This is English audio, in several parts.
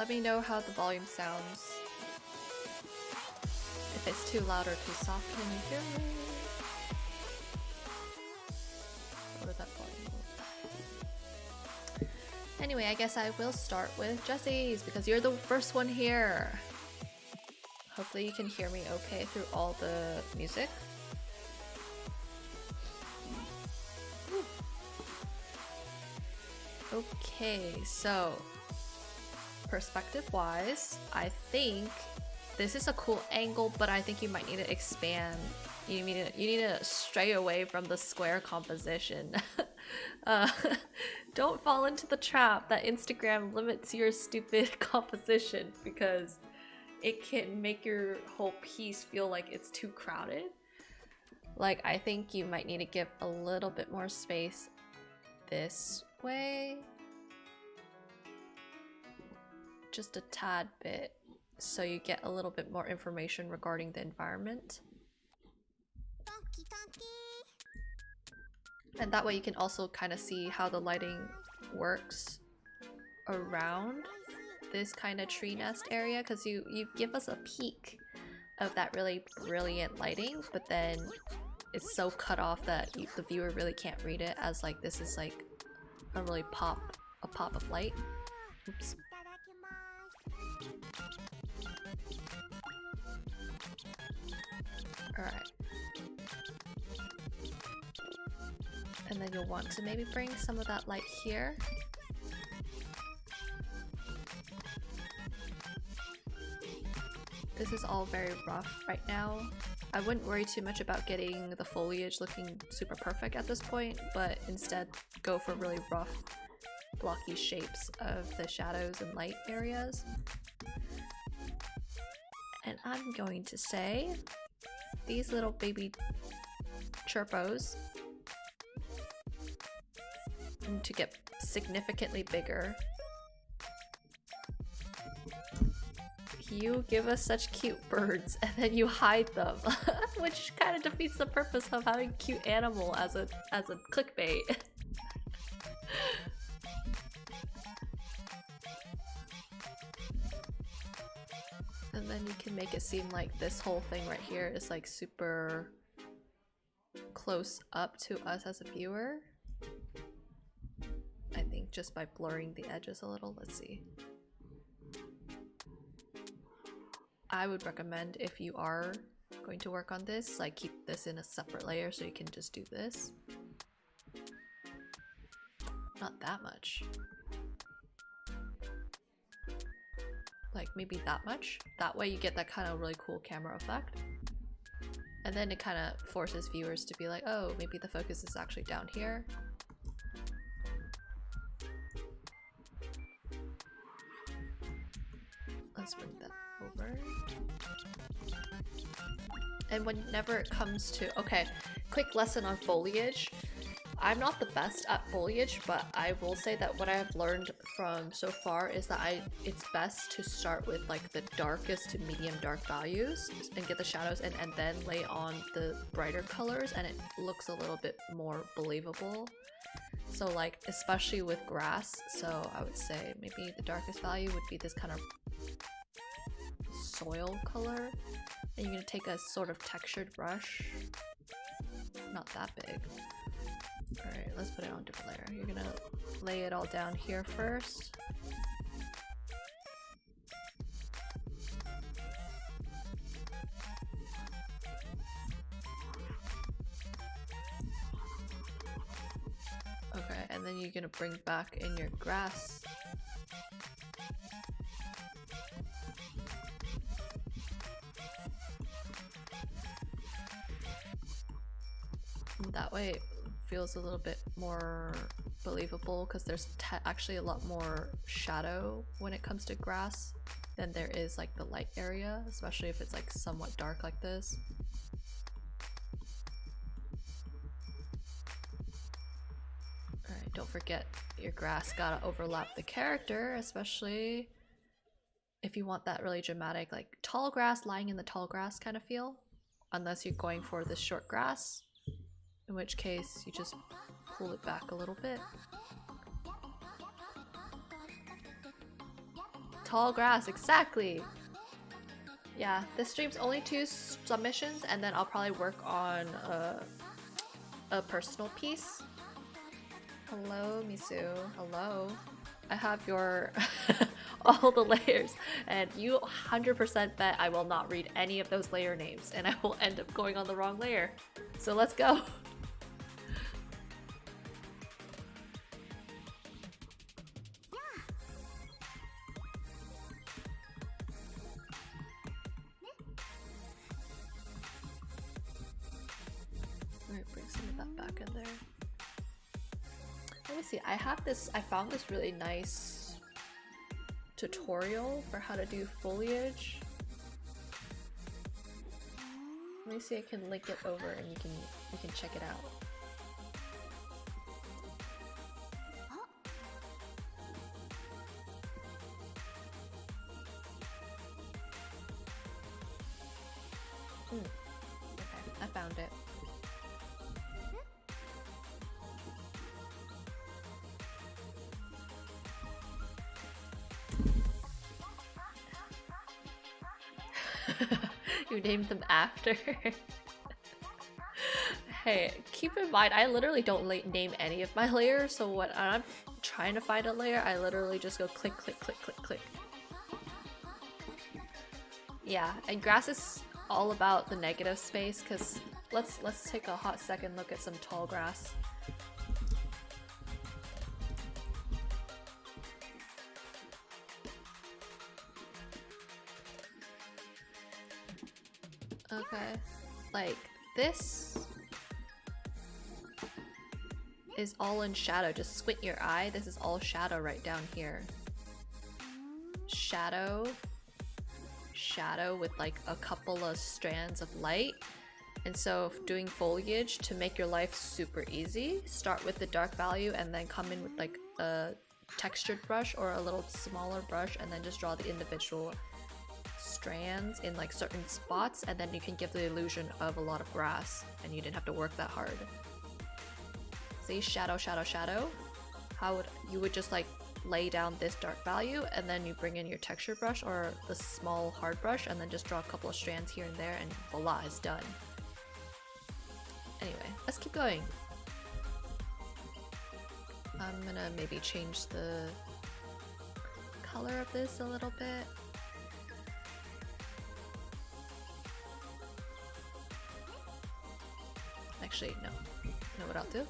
Let me know how the volume sounds. If it's too loud or too soft, can you hear me? What did that volume move? Anyway, I guess I will start with Jessie's because you're the first one here. Hopefully you can hear me okay through all the music. Okay, so perspective-wise, I think this is a cool angle, but I think you might need to expand. You need to stray away from the square composition. Don't fall into the trap that Instagram limits your stupid composition because it can make your whole piece feel like it's too crowded. Like, I think you might need to give a little bit more space this way. Just a tad bit, so you get a little bit more information regarding the environment. And that way you can also kind of see how the lighting works around this kind of tree nest area, because you give us a peek of that really brilliant lighting, but then it's so cut off that the viewer really can't read it as like this is like a really pop of light. Oops. Alright. And then you'll want to maybe bring some of that light here. This is all very rough right now. I wouldn't worry too much about getting the foliage looking super perfect at this point, but instead go for really rough, blocky shapes of the shadows and light areas. And I'm going to say these little baby chirpos need to get significantly bigger. You give us such cute birds and then you hide them, which kind of defeats the purpose of having cute animal as a clickbait. And then you can make it seem like this whole thing right here is like super close up to us as a viewer. I think just by blurring the edges a little. Let's see. I would recommend, if you are going to work on this, like keep this in a separate layer so you can just do this. Not that much. Like maybe that much. That way you get that kind of really cool camera effect. And then it kind of forces viewers to be like, oh, maybe the focus is actually down here. Let's bring that over. And whenever it comes to, okay, quick lesson on foliage. I'm not the best at foliage, but I will say that what I have learned from so far is that it's best to start with like the darkest to medium dark values and get the shadows and then lay on the brighter colors, and it looks a little bit more believable. So like, especially with grass, so I would say maybe the darkest value would be this kind of soil color. And you're gonna take a sort of textured brush, not that big. Alright, let's put it on a different layer. You're gonna lay it all down here first. Okay, and then you're gonna bring back in your grass. And that way it feels a little bit more believable because there's actually a lot more shadow when it comes to grass than there is like the light area, especially if it's like somewhat dark like this. Alright, don't forget your grass gotta overlap the character, especially if you want that really dramatic like tall grass lying in the tall grass kind of feel, unless you're going for this short grass, in which case you just pull it back a little bit. Tall grass, exactly. Yeah, this stream's only 2 submissions, and then I'll probably work on a personal piece. Hello, Misu. Hello. I have your all the layers, and you 100% bet I will not read any of those layer names, and I will end up going on the wrong layer. So let's go. Alright, bring some of that back in there. Let me see, I found this really nice tutorial for how to do foliage. Let me see, I can link it over and you can check it out. Okay, I found it. You named them after. Hey, keep in mind, I literally don't name any of my layers, so when I'm trying to find a layer, I literally just go click, click, click, click, click. Yeah, and grass is all about the negative space, because let's take a hot second look at some tall grass. Okay, like this is all in shadow. Just squint your eye. This is all shadow right down here. Shadow, shadow with like a couple of strands of light. And so doing foliage to make your life super easy, start with the dark value and then come in with like a textured brush or a little smaller brush and then just draw the individual strands in like certain spots, and then you can give the illusion of a lot of grass and you didn't have to work that hard. See, shadow, shadow, shadow. How you would just like lay down this dark value and then you bring in your texture brush or the small hard brush and then just draw a couple of strands here and there and voila, it's done. Anyway, let's keep going. I'm gonna maybe change the color of this a little bit. Actually, no. You know what I'll do?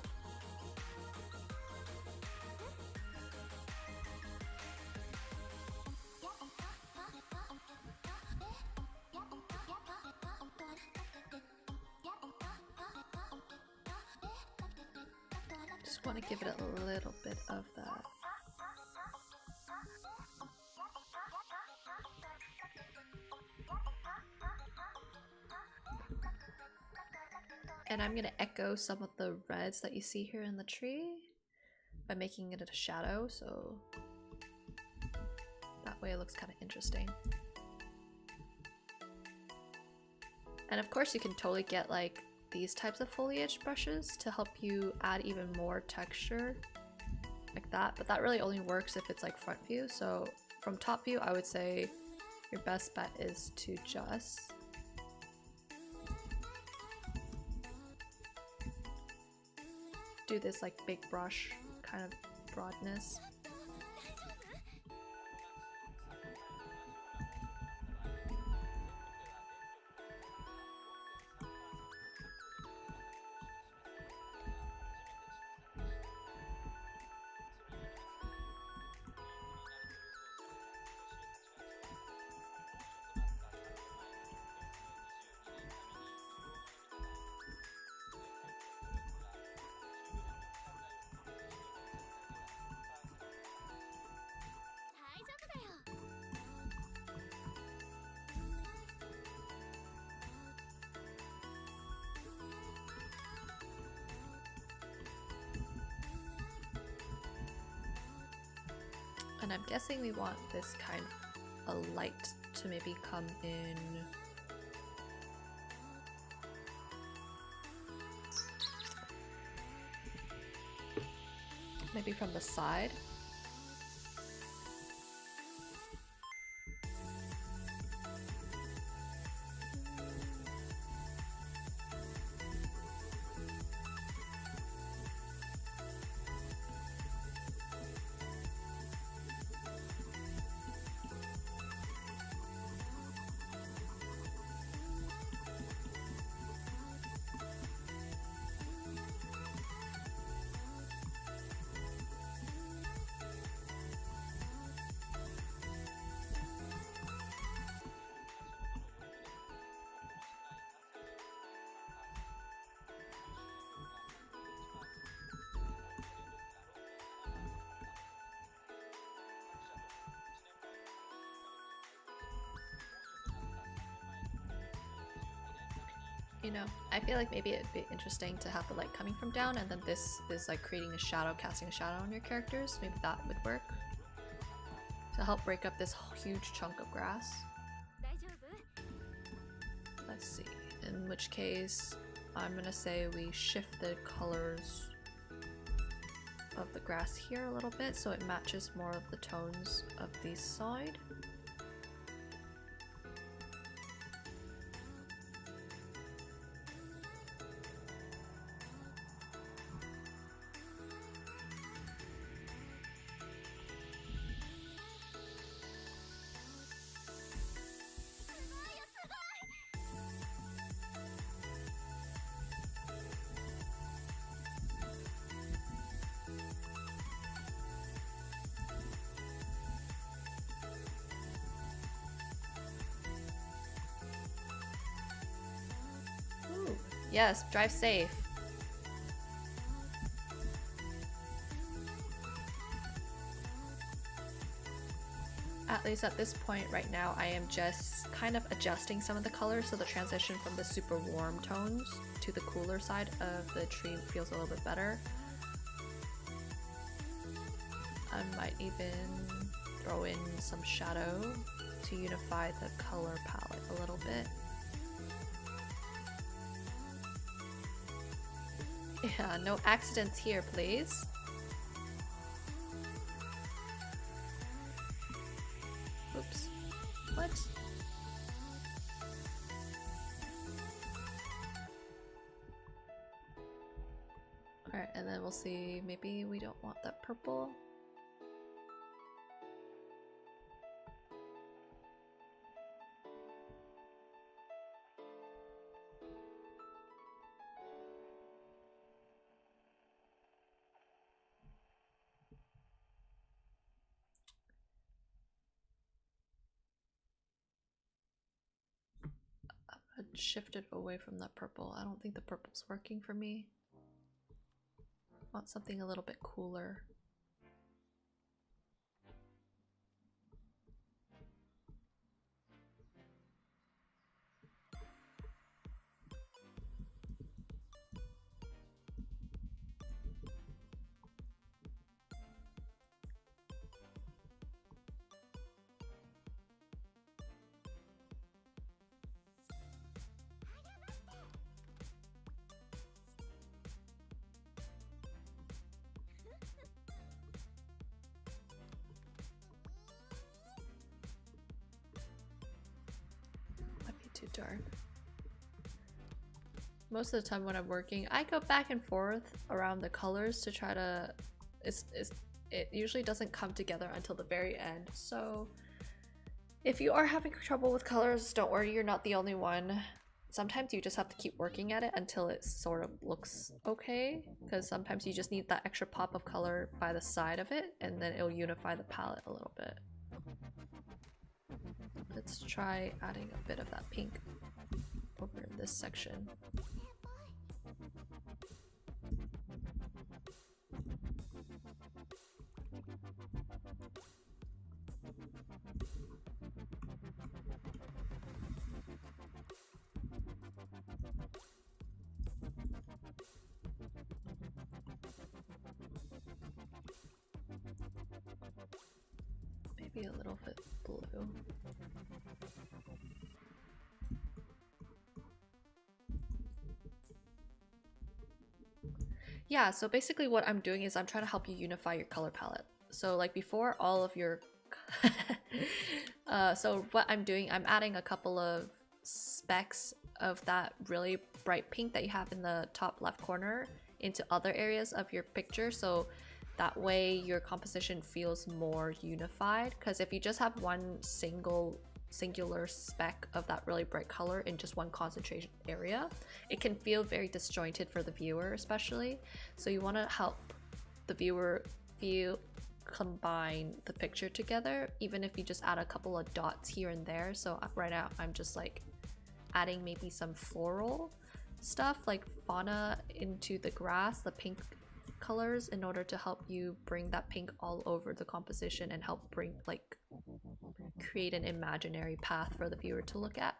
Just want to give it a little bit of that. And I'm gonna echo some of the reds that you see here in the tree by making it a shadow, so that way it looks kind of interesting. And of course you can totally get like these types of foliage brushes to help you add even more texture like that, but that really only works if it's like front view. So from top view, I would say your best bet is to just do this like big brush kind of broadness. And I'm guessing we want this kind of a light to maybe come in maybe from the side. You know, I feel like maybe it'd be interesting to have the light coming from down and then this is like creating a shadow, casting a shadow on your characters. Maybe that would work to help break up this huge chunk of grass. Let's see, in which case I'm gonna say we shift the colors of the grass here a little bit so it matches more of the tones of this side. Yes, drive safe. At least at this point right now, I am just kind of adjusting some of the colors so the transition from the super warm tones to the cooler side of the tree feels a little bit better. I might even throw in some shadow to unify the color palette a little bit. Yeah, no accidents here, please. Oops. What? Alright, and then we'll see, maybe we don't want that purple. Shifted away from that purple. I don't think the purple's working for me. I want something a little bit cooler. Too dark. Most of the time when I'm working, I go back and forth around the colors to try to... It usually doesn't come together until the very end, so if you are having trouble with colors, don't worry, you're not the only one. Sometimes you just have to keep working at it until it sort of looks okay, because sometimes you just need that extra pop of color by the side of it, and then it'll unify the palette a little bit. Let's try adding a bit of that pink over in this section. Maybe a little bit blue. Yeah, so basically what I'm doing is I'm trying to help you unify your color palette. So like before all of your... so what I'm doing, I'm adding a couple of specks of that really bright pink that you have in the top left corner into other areas of your picture, so that way your composition feels more unified. Because if you just have one singular speck of that really bright color in just one concentration area, it can feel very disjointed for the viewer especially. So you want to help the viewer combine the picture together, even if you just add a couple of dots here and there. So right now I'm just like adding maybe some floral stuff like fauna into the grass, the pink colors, in order to help you bring that pink all over the composition and help bring like create an imaginary path for the viewer to look at.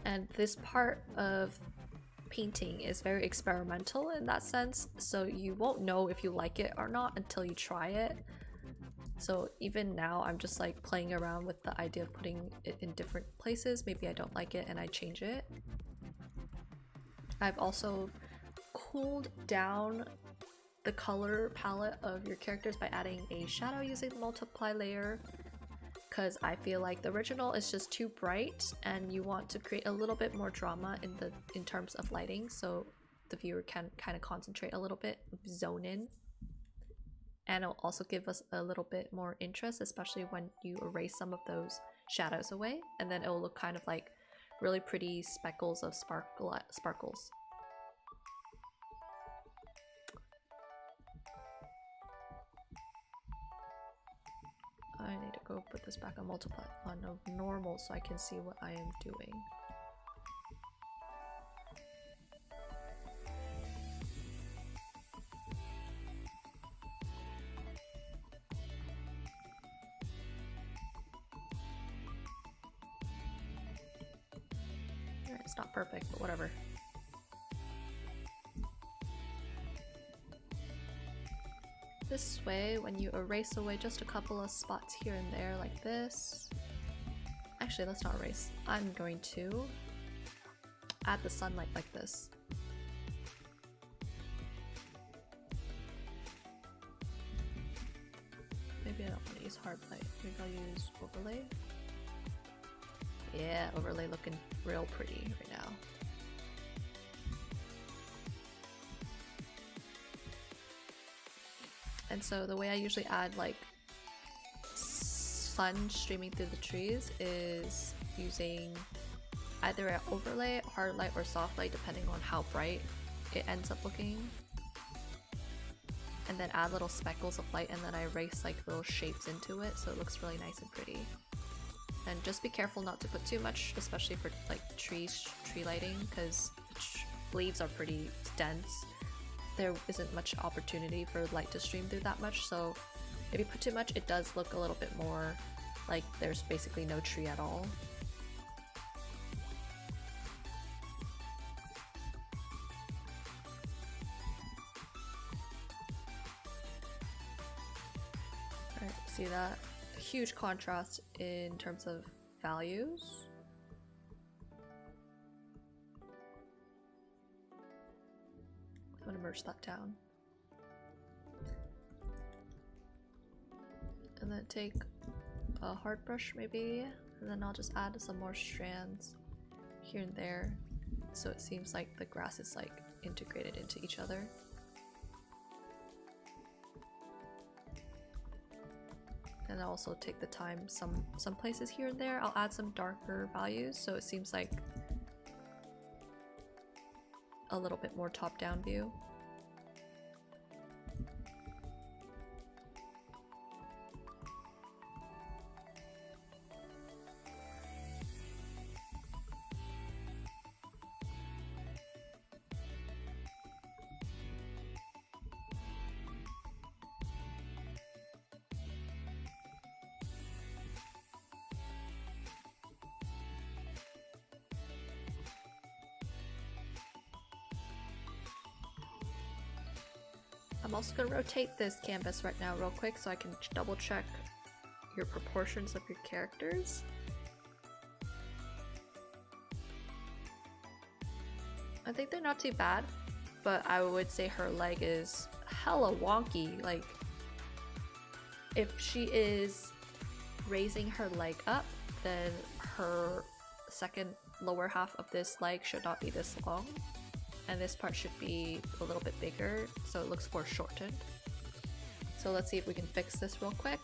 And this part of painting is very experimental in that sense, so you won't know if you like it or not until you try it. So even now I'm just like playing around with the idea of putting it in different places. Maybe I don't like it and I change it. I've also cooled down the color palette of your characters by adding a shadow using the multiply layer, because I feel like the original is just too bright and you want to create a little bit more drama in terms of lighting, so the viewer can kind of concentrate a little bit, zone in. And it'll also give us a little bit more interest, especially when you erase some of those shadows away, and then it'll look kind of like really pretty speckles of sparkles. I need to go put this back on multiply on normal so I can see what I am doing. It's not perfect, but whatever. This way, when you erase away just a couple of spots here and there like this. Actually, let's not erase. I'm going to add the sunlight like this. Maybe I don't want to use hard light. Maybe I'll use overlay. Yeah, overlay looking real pretty right now. And so the way I usually add like sun streaming through the trees is using either an overlay, hard light, or soft light depending on how bright it ends up looking. And then add little speckles of light, and then I erase like little shapes into it so it looks really nice and pretty. And just be careful not to put too much, especially for like tree lighting, because leaves are pretty dense. There isn't much opportunity for light to stream through that much, so if you put too much, it does look a little bit more like there's basically no tree at all. Alright, see that? A huge contrast in terms of values. I'm gonna merge that down. And then take a hard brush maybe, and then I'll just add some more strands here and there so it seems like the grass is like integrated into each other. And I'll also take the time, some places here and there I'll add some darker values so it seems like a little bit more top-down view. I'm also going to rotate this canvas right now real quick so I can double check your proportions of your characters. I think they're not too bad, but I would say her leg is hella wonky. Like, if she is raising her leg up, then her second lower half of this leg should not be this long. And this part should be a little bit bigger, so it looks foreshortened. So let's see if we can fix this real quick.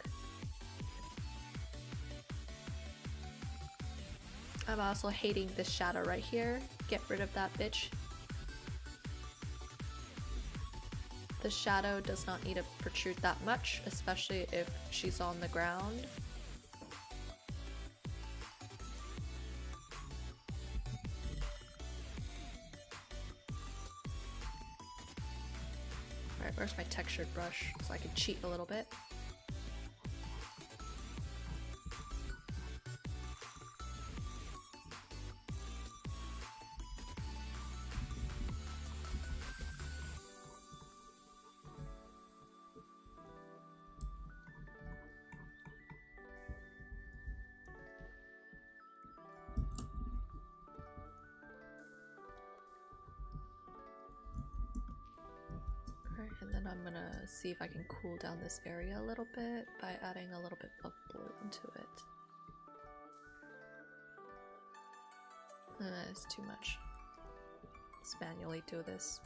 I'm also hating this shadow right here. Get rid of that bitch. The shadow does not need to protrude that much, especially if she's on the ground. Alright, where's my textured brush so I can cheat a little bit? And then I'm gonna see if I can cool down this area a little bit by adding a little bit of blue into it. It's too much. Let's manually do this.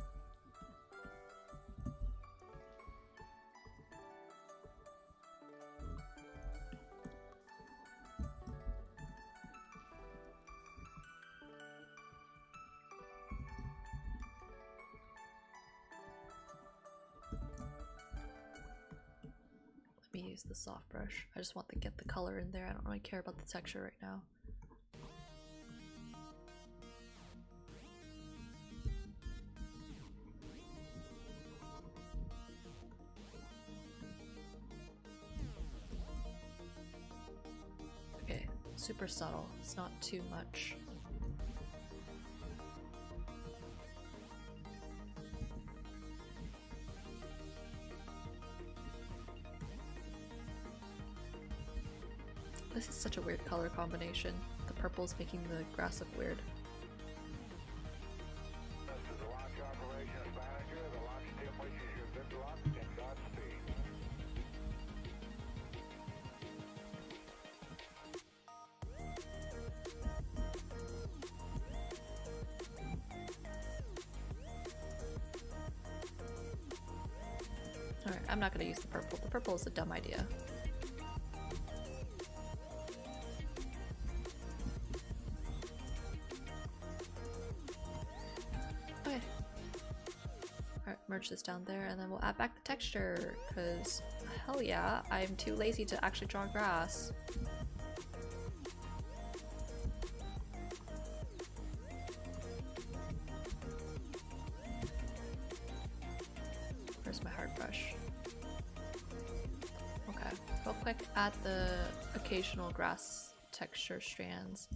Let me use the soft brush. I just want to get the color in there. I don't really care about the texture right now. Okay, super subtle. It's not too much. This is such a weird color combination. The purple's making the grass look weird. This is the launch operations manager. The launch team wishes you good luck and Godspeed. Alright, I'm not gonna use the purple. The purple is a dumb idea. Okay. Alright, merge this down there and then we'll add back the texture, because hell yeah, I'm too lazy to actually draw grass. Where's my hard brush? Okay, real quick, add the occasional grass texture strands.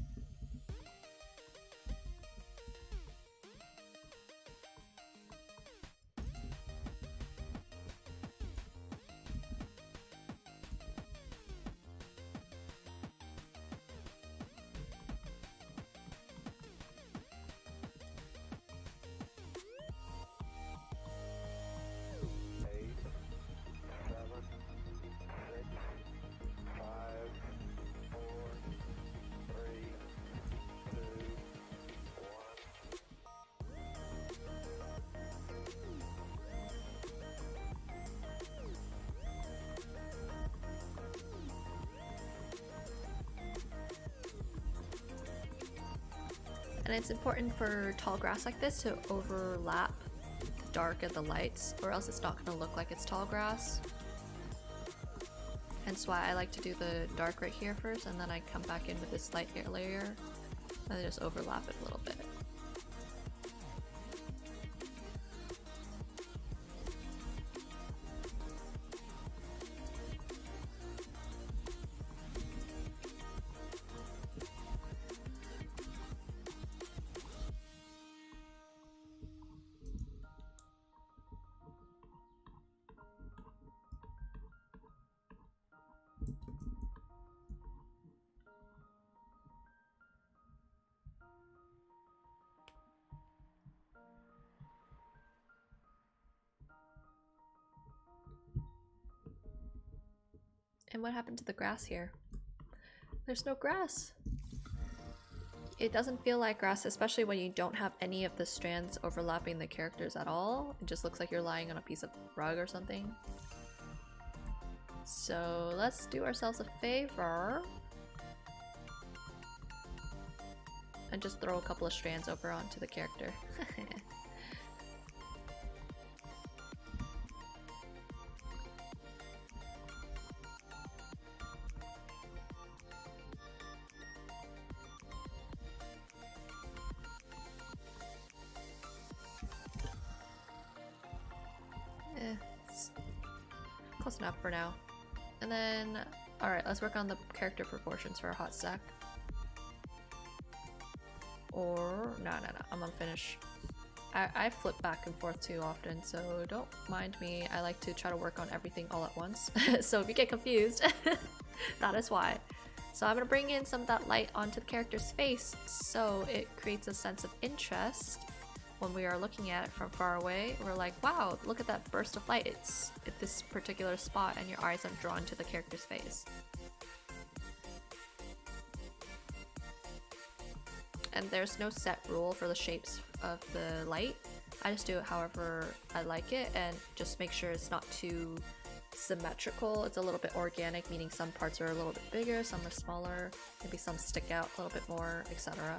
And it's important for tall grass like this to overlap the dark and the lights, or else it's not going to look like it's tall grass. Hence why I like to do the dark right here first, and then I come back in with this light layer, and then just overlap it a little bit. And what happened to the grass here? There's no grass. It doesn't feel like grass, especially when you don't have any of the strands overlapping the characters at all. It just looks like you're lying on a piece of rug or something. So let's do ourselves a favor and just throw a couple of strands over onto the character. It's close enough for now. And then, alright, let's work on the character proportions for a hot sec. Or, no, I'm gonna finish. I flip back and forth too often, so don't mind me. I like to try to work on everything all at once. So if you get confused, that is why. So I'm gonna bring in some of that light onto the character's face so it creates a sense of interest. when we are looking at it from far away, we're like, wow, look at that burst of light. It's at this particular spot and your eyes are drawn to the character's face. And there's no set rule for the shapes of the light. I just do it however I like it and just make sure it's not too symmetrical. It's a little bit organic, meaning some parts are a little bit bigger, some are smaller, maybe some stick out a little bit more, etc.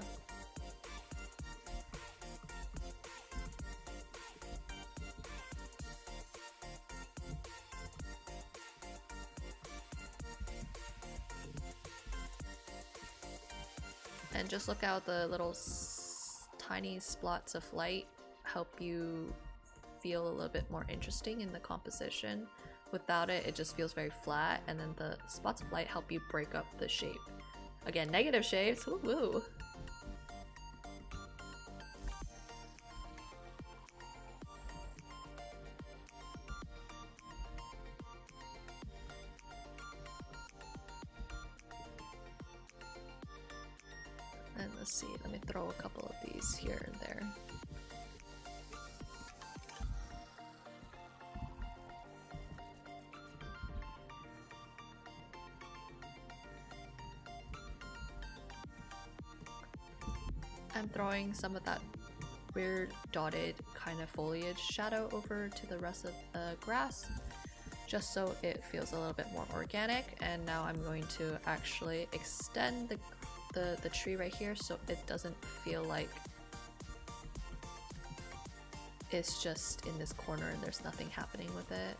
And just look out the little tiny splots of light help you feel a little bit more interesting in the composition. Without it, it just feels very flat, and then the spots of light help you break up the shape. Again, negative shapes, woo woo! And let's see, let me throw a couple of these here and there. I'm throwing some of that weird dotted kind of foliage shadow over to the rest of the grass, just so it feels a little bit more organic. And now I'm going to actually extend the tree right here so it doesn't feel like it's just in this corner and there's nothing happening with it.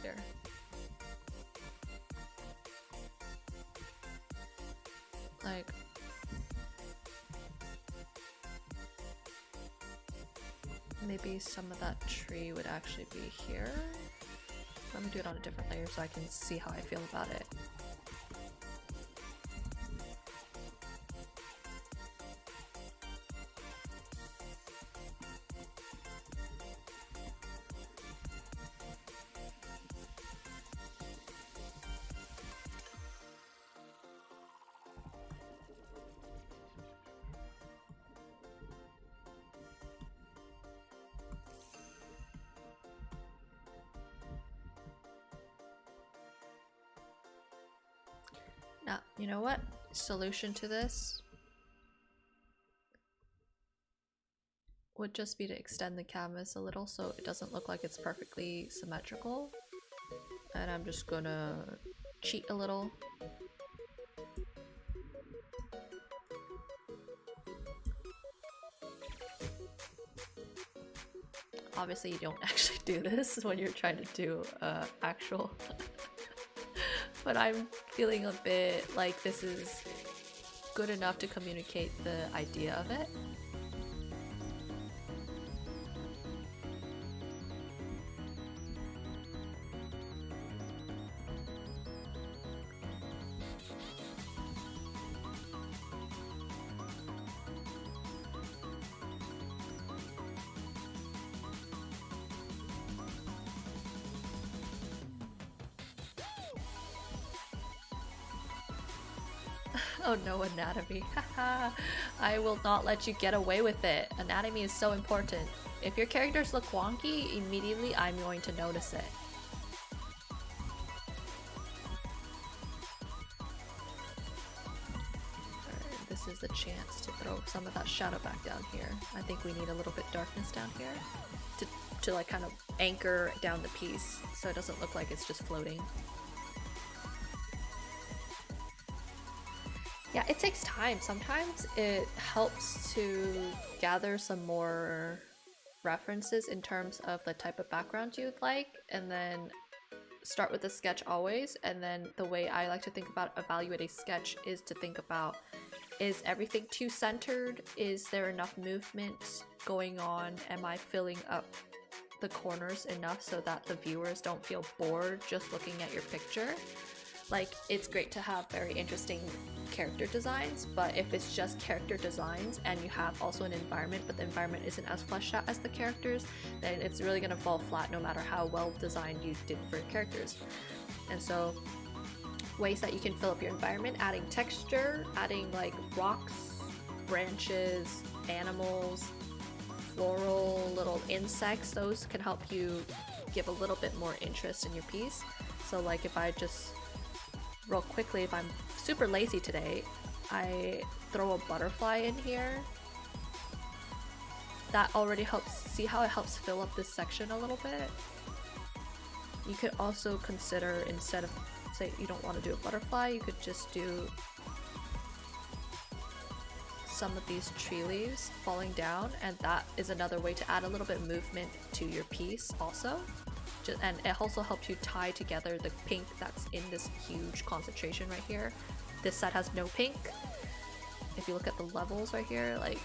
There. Like, maybe some of that tree would actually be here. Let me do it on a different layer so I can see how I feel about it. Now, you know what? Solution to this would just be to extend the canvas a little so it doesn't look like it's perfectly symmetrical. And I'm just gonna cheat a little. Obviously you don't actually do this when you're trying to do actual but I'm feeling a bit like this is good enough to communicate the idea of it. Oh no, anatomy. Haha. I will not let you get away with it. Anatomy is so important. If your characters look wonky, immediately I'm going to notice it. Alright, this is the chance to throw some of that shadow back down here. I think we need a little bit darkness down here to like kind of anchor down the piece so it doesn't look like it's just floating. Yeah, it takes time. Sometimes it helps to gather some more references in terms of the type of background you'd like, and then start with the sketch always. And then the way I like to think about evaluating sketch is to think about, is everything too centered? Is there enough movement going on? Am I filling up the corners enough so that the viewers don't feel bored just looking at your picture? Like, it's great to have very interesting character designs, but if it's just character designs and you have also an environment, but the environment isn't as fleshed out as the characters, then it's really gonna fall flat no matter how well designed you did for your characters. And so ways that you can fill up your environment, adding texture, adding like rocks, branches, animals, floral, little insects. Those can help you give a little bit more interest in your piece. So like if I just real quickly, if I'm super lazy today, I throw a butterfly in here. That already helps. See how it helps fill up this section a little bit? You could also consider, instead of, say you don't want to do a butterfly, you could just do some of these tree leaves falling down, and that is another way to add a little bit of movement to your piece also. And it also helps you tie together the pink that's in this huge concentration right here. This side has no pink. If you look at the levels right here, like,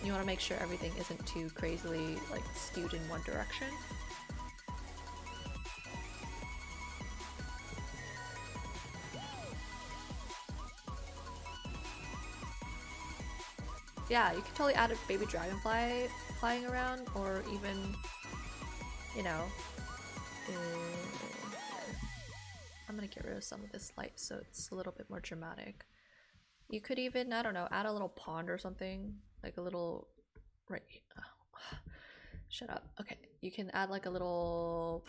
you want to make sure everything isn't too crazily like skewed in one direction. Yeah, you could totally add a baby dragonfly flying around, or even, you know, I'm gonna get rid of some of this light so it's a little bit more dramatic. You could even, I don't know, add a little pond or something, like a little, right, shut up. Okay, you can add like a little,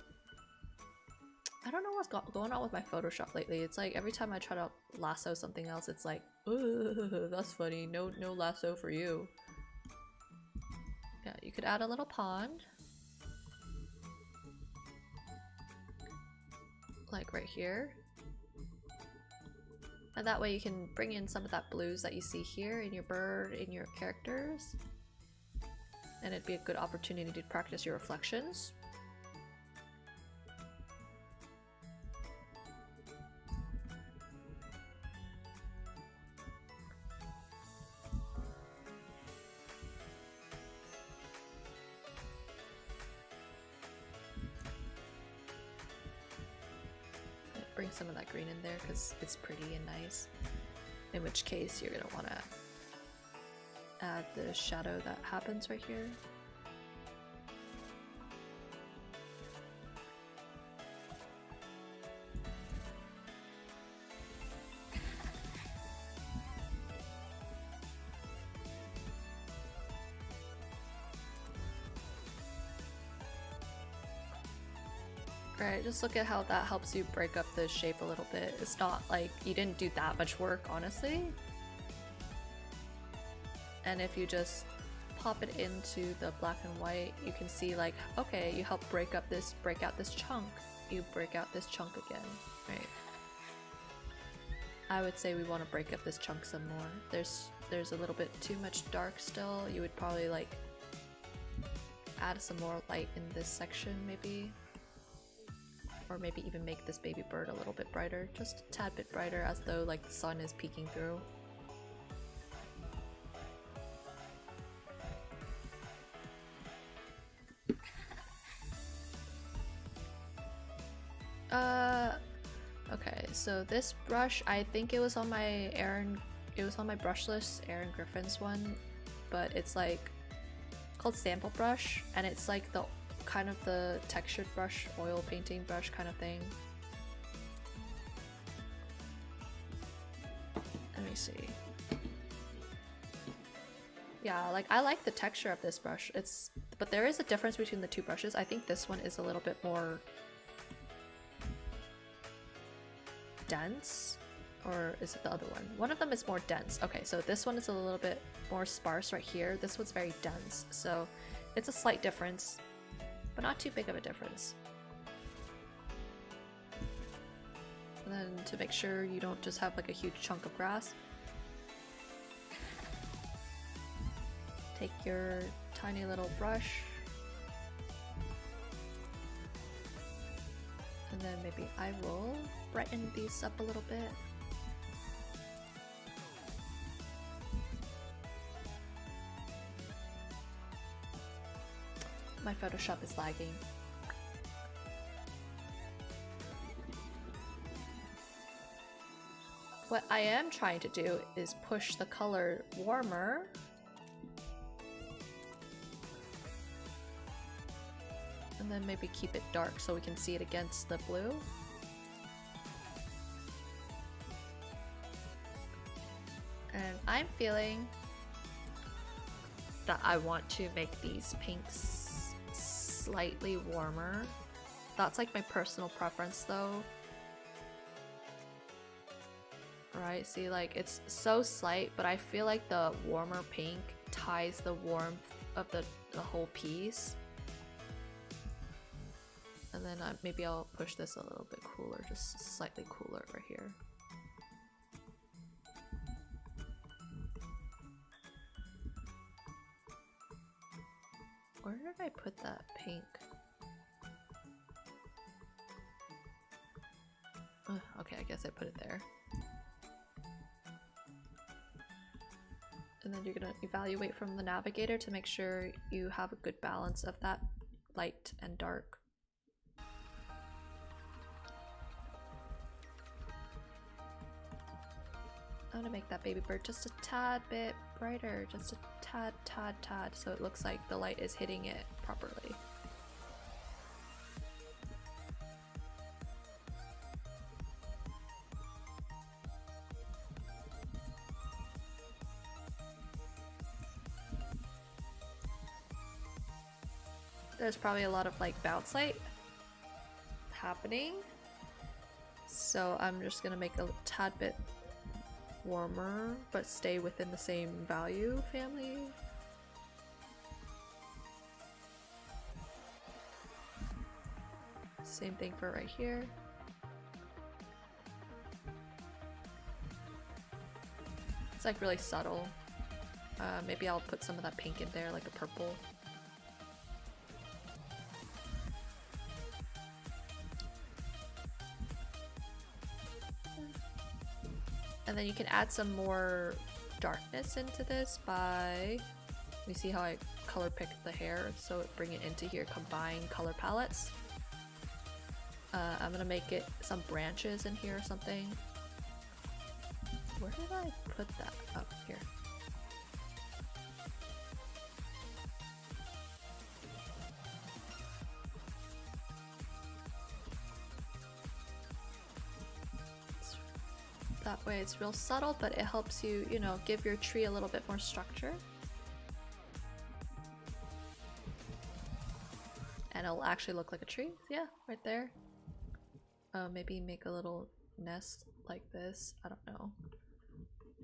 I don't know what's going on with my Photoshop lately. It's like every time I try to lasso something else, it's like, that's funny, no lasso for you. Yeah, you could add a little pond. Like right here. And that way you can bring in some of that blues that you see here in your bird, in your characters. And it'd be a good opportunity to practice your reflections. Bring some of that green in there because it's pretty and nice. In which case you're gonna want to add the shadow that happens right here. Right, just look at how that helps you break up the shape a little bit. It's not like you didn't do that much work, honestly. And if you just pop it into the black and white, you can see like, okay, you help break out this chunk. You break out this chunk again, right? I would say we want to break up this chunk some more. There's a little bit too much dark still. You would probably like add some more light in this section maybe. Or maybe even make this baby bird a little bit brighter, just a tad bit brighter, as though like the sun is peeking through. Okay, so this brush, I think it was on my brush list, Aaron Griffin's one, but it's like called sample brush, and it's like the kind of the textured brush, oil painting brush kind of thing. Let me see. Yeah, like I like the texture of this brush. But there is a difference between the two brushes. I think this one is a little bit more dense, or is it the other one? One of them is more dense. Okay, so this one is a little bit more sparse right here. This one's very dense, so it's a slight difference, but not too big of a difference. And then to make sure you don't just have like a huge chunk of grass, take your tiny little brush and then maybe I will brighten these up a little bit. My Photoshop is lagging. What I am trying to do is push the color warmer. And then maybe keep it dark so we can see it against the blue. And I'm feeling that I want to make these pinks slightly warmer. That's like my personal preference though. Right, see, like it's so slight, but I feel like the warmer pink ties the warmth of the whole piece. And then maybe I'll push this a little bit cooler, just slightly cooler over here. Where did I put that pink? Okay, I guess I put it there. And then you're gonna evaluate from the navigator to make sure you have a good balance of that light and dark. I'm gonna make that baby bird just a tad bit brighter, just a tad, so it looks like the light is hitting it properly. There's probably a lot of like bounce light happening, so I'm just gonna make a tad bit warmer but stay within the same value family. Same thing for right here. It's like really subtle. Maybe I'll put some of that pink in there, like a purple. And then you can add some more darkness into this by, you see how I color picked the hair, so bring it into here, combine color palettes. I'm gonna make it some branches in here or something. Where did I put that? Oh, here. That way it's real subtle, but it helps you, you know, give your tree a little bit more structure. And it'll actually look like a tree. Yeah, right there. Maybe make a little nest like this. I don't know.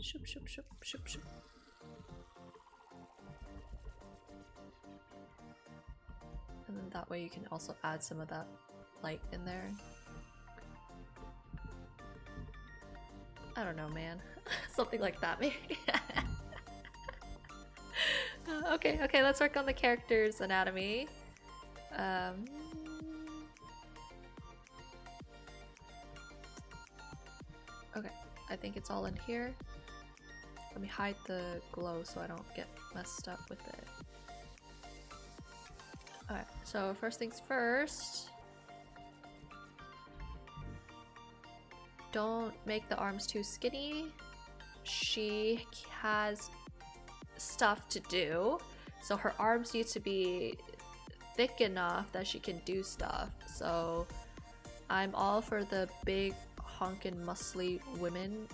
Shoop, shoop, shoop, shoop, shoop. And then that way you can also add some of that light in there. I don't know, man. Something like that, maybe. Okay, let's work on the character's anatomy. Okay, I think it's all in here. Let me hide the glow so I don't get messed up with it. Alright, so first things first. Don't make the arms too skinny. She has stuff to do, so her arms need to be thick enough that she can do stuff. So I'm all for the big honkin' muscly women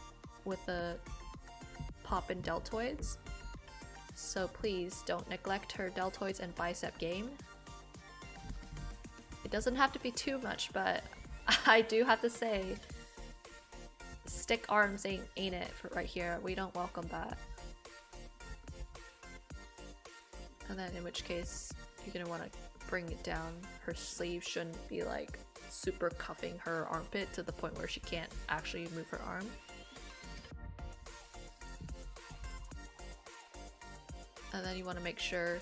with the poppin' deltoids. So please don't neglect her deltoids and bicep game. It doesn't have to be too much, but I do have to say, stick arms ain't it for right here. We don't welcome that. And then in which case you're gonna want to bring it down. Her sleeve shouldn't be like super cuffing her armpit to the point where she can't actually move her arm. And then you want to make sure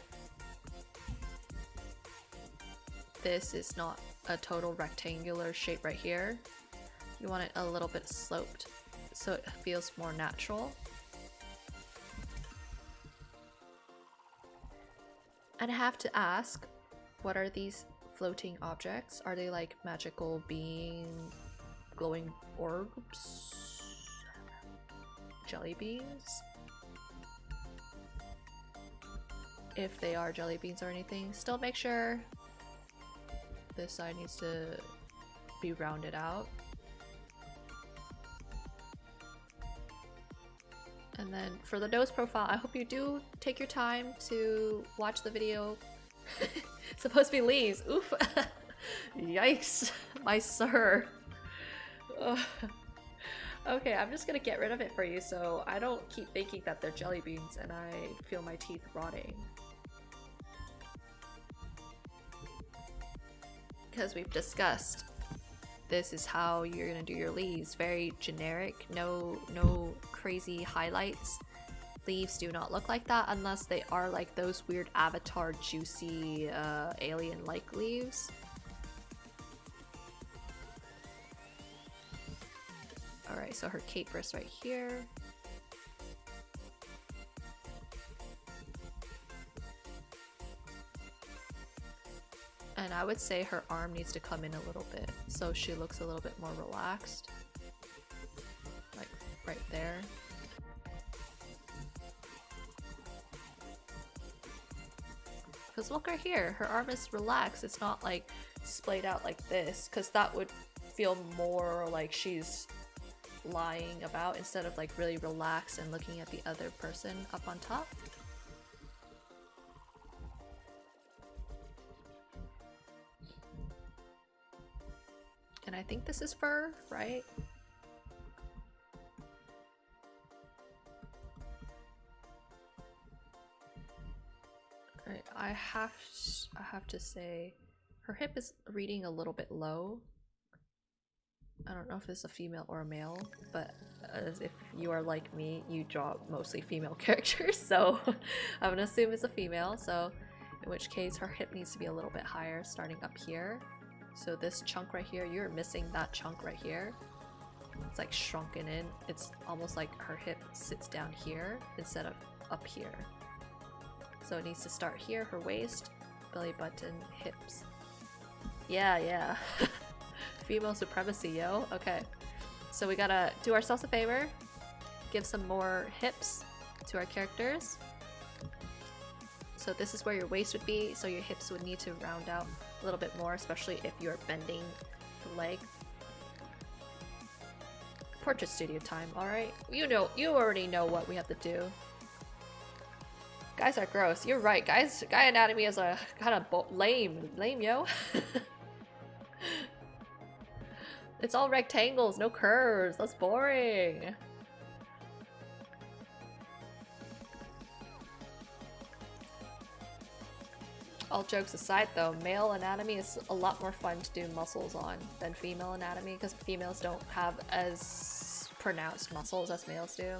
this is not a total rectangular shape right here. You want it a little bit sloped so it feels more natural. And I have to ask, what are these floating objects? Are they like magical being glowing orbs? Jelly beans? If they are jelly beans or anything, still make sure this side needs to be rounded out. And then for the nose profile, I hope you do take your time to watch the video. It's supposed to be leaves. Oof. Yikes, my sir. Ugh. Okay, I'm just gonna get rid of it for you so I don't keep thinking that they're jelly beans and I feel my teeth rotting. Because we've discussed, this is how you're gonna do your leaves. Very generic, no crazy highlights. Leaves do not look like that unless they are like those weird avatar juicy alien-like leaves. Alright, so her cape is right here. And I would say her arm needs to come in a little bit so she looks a little bit more relaxed. Like right there. Because look right here, her arm is relaxed. It's not like splayed out like this, because that would feel more like she's lying about instead of like really relaxed and looking at the other person up on top. And I think this is fur, right? Right, I have to say her hip is reading a little bit low. I don't know if it's a female or a male, but as if you are like me, you draw mostly female characters, so I'm gonna assume it's a female, so in which case her hip needs to be a little bit higher, starting up here. So this chunk right here, you're missing that chunk right here. It's like shrunken in. It's almost like her hip sits down here instead of up here. So it needs to start here, her waist, belly button, hips. Yeah. Female supremacy, yo. Okay. So we gotta do ourselves a favor. Give some more hips to our characters. So this is where your waist would be, so your hips would need to round out a little bit more, especially if you're bending the leg. Portrait studio time, alright? You already know what we have to do. Guys are gross. You're right, guys. Guy anatomy is a kind of lame, yo. It's all rectangles, no curves. That's boring. All jokes aside though, male anatomy is a lot more fun to do muscles on than female anatomy because females don't have as pronounced muscles as males do.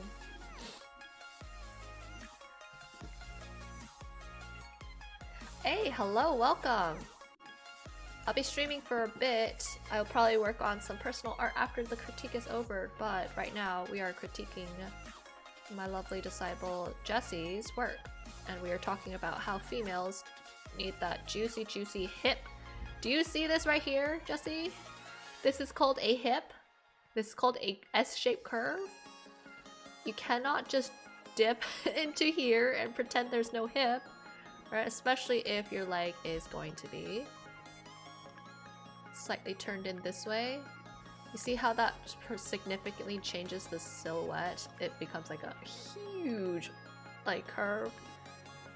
Hey, hello, welcome! I'll be streaming for a bit. I'll probably work on some personal art after the critique is over, but right now we are critiquing my lovely disciple Jessie's work. And we are talking about how females need that juicy hip. Do you see this right here, Jessie? This is called a hip. This is called a S-shaped curve. You cannot just dip into here and pretend there's no hip, right? Especially if your leg is going to be slightly turned in this way. You see how that significantly changes the silhouette? It becomes like a huge like curve.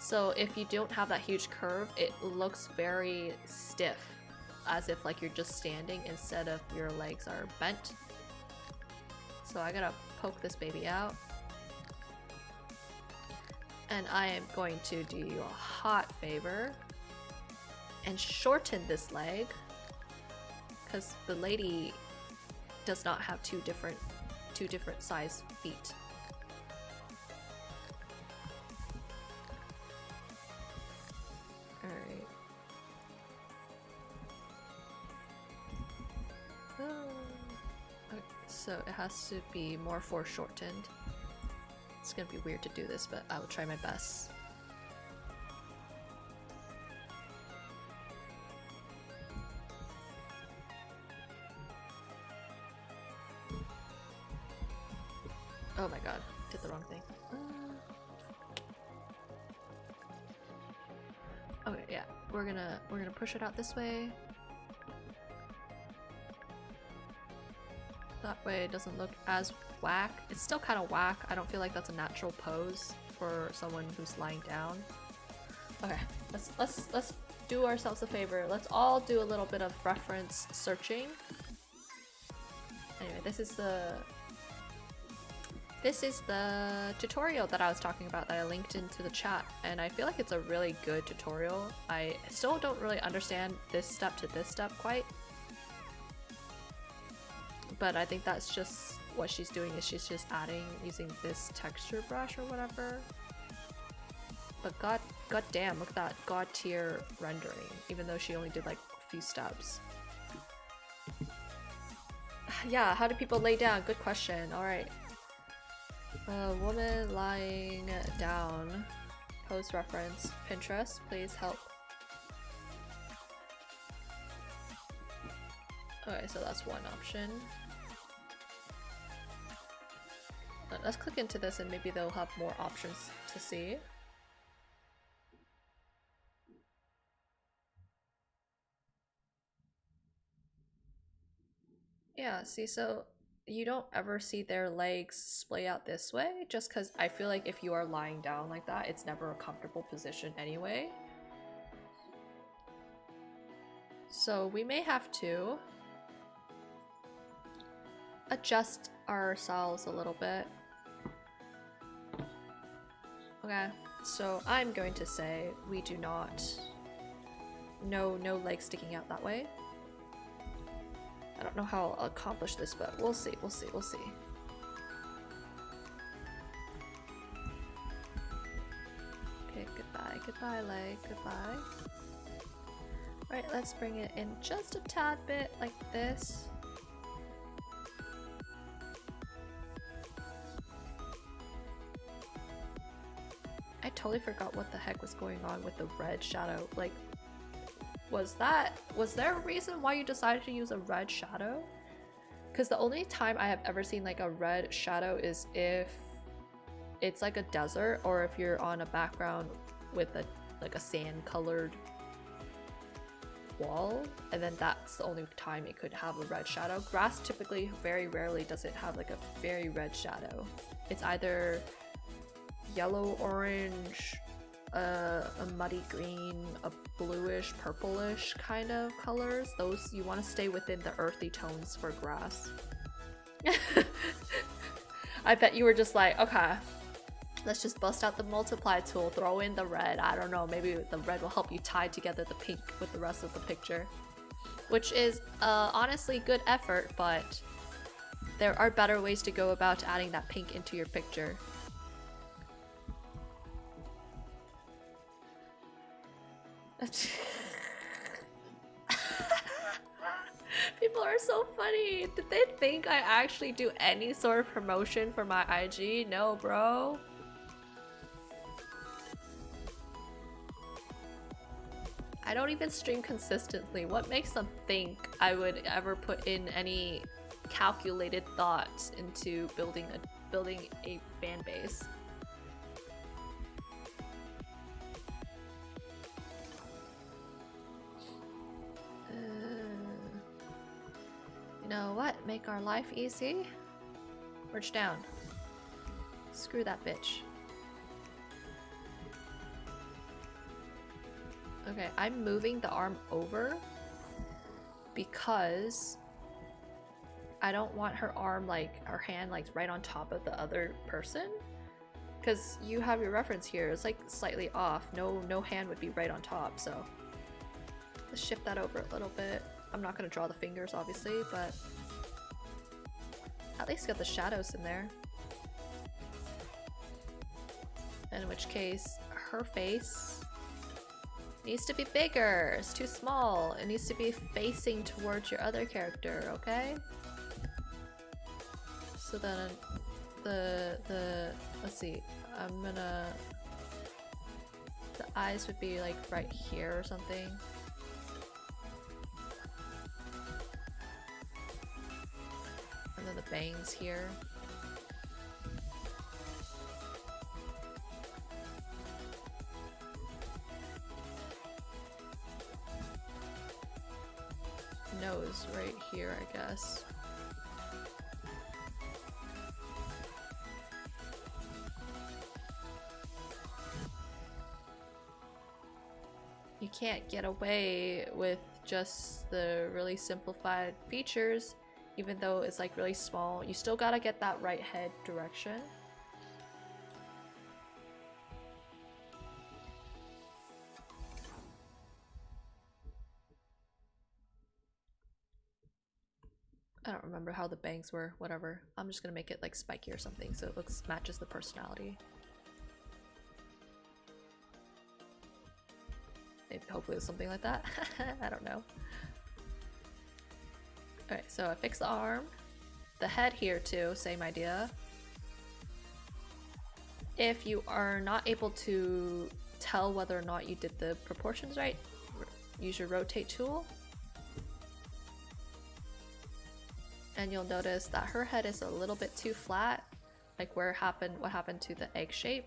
So if you don't have that huge curve, it looks very stiff, as if like you're just standing instead of your legs are bent. So I gotta poke this baby out. And I am going to do you a hot favor and shorten this leg, because the lady does not have two different size feet. Alright. Okay, so it has to be more foreshortened. It's gonna be weird to do this, but I will try my best. Oh my god, did the wrong thing. Okay, yeah, we're gonna push it out this way. That way it doesn't look as whack. It's still kind of whack. I don't feel like that's a natural pose for someone who's lying down. Okay, let's do ourselves a favor. Let's all do a little bit of reference searching. Anyway, this is the tutorial that I was talking about that I linked into the chat, and I feel like it's a really good tutorial. I still don't really understand this step to this step quite, but I think that's just what she's doing, is she's just adding using this texture brush or whatever. But god damn, look at that god tier rendering, even though she only did like a few steps. Yeah, how do people lay down? Good question. Alright. A woman lying down. Post reference. Pinterest, please help. Okay, so that's one option. Let's click into this and maybe they'll have more options to see. Yeah, see, so you don't ever see their legs splay out this way, just because I feel like if you are lying down like that, it's never a comfortable position anyway. So we may have to adjust ourselves a little bit. Okay, so I'm going to say we do not... No legs sticking out that way. I don't know how I'll accomplish this, but we'll see, we'll see, we'll see. Okay, goodbye leg, goodbye. Alright, let's bring it in just a tad bit like this. I totally forgot what the heck was going on with the red shadow. Like, was there a reason why you decided to use a red shadow? Because the only time I have ever seen like a red shadow is if it's like a desert, or if you're on a background with a sand colored wall, and then that's the only time it could have a red shadow. Grass typically very rarely does it have like a very red shadow. It's either yellow, orange, a muddy green, a bluish, purplish kind of colors. Those, you want to stay within the earthy tones for grass. I bet you were just like, okay, let's just bust out the multiply tool, throw in the red. I don't know, maybe the red will help you tie together the pink with the rest of the picture. Which is honestly good effort, but there are better ways to go about adding that pink into your picture. People are so funny. Did they think I actually do any sort of promotion for my IG? No, bro. I don't even stream consistently. What makes them think I would ever put in any calculated thoughts into building a fan base? You know what? Make our life easy. Merge down. Screw that bitch. Okay, I'm moving the arm over because I don't want her arm, like, her hand, like, right on top of the other person. Because you have your reference here. It's, like, slightly off. No hand would be right on top, so... Let's shift that over a little bit. I'm not gonna draw the fingers, obviously, but... At least get the shadows in there. In which case, her face... needs to be bigger. It's too small. It needs to be facing towards your other character, okay? So then let's see. I'm gonna, the eyes would be like right here or something. And then the bangs here. Nose right here, I guess. you can't get away with just the really simplified features, even though it's like really small. You still gotta get that right head direction. I don't remember how the bangs were, whatever. I'm just gonna make it like spiky or something so it matches the personality. Maybe, hopefully it's something like that. I don't know. Alright, so I fixed the arm. The head here too, same idea. If you are not able to tell whether or not you did the proportions right, use your rotate tool. And you'll notice that her head is a little bit too flat, like what happened to the egg shape.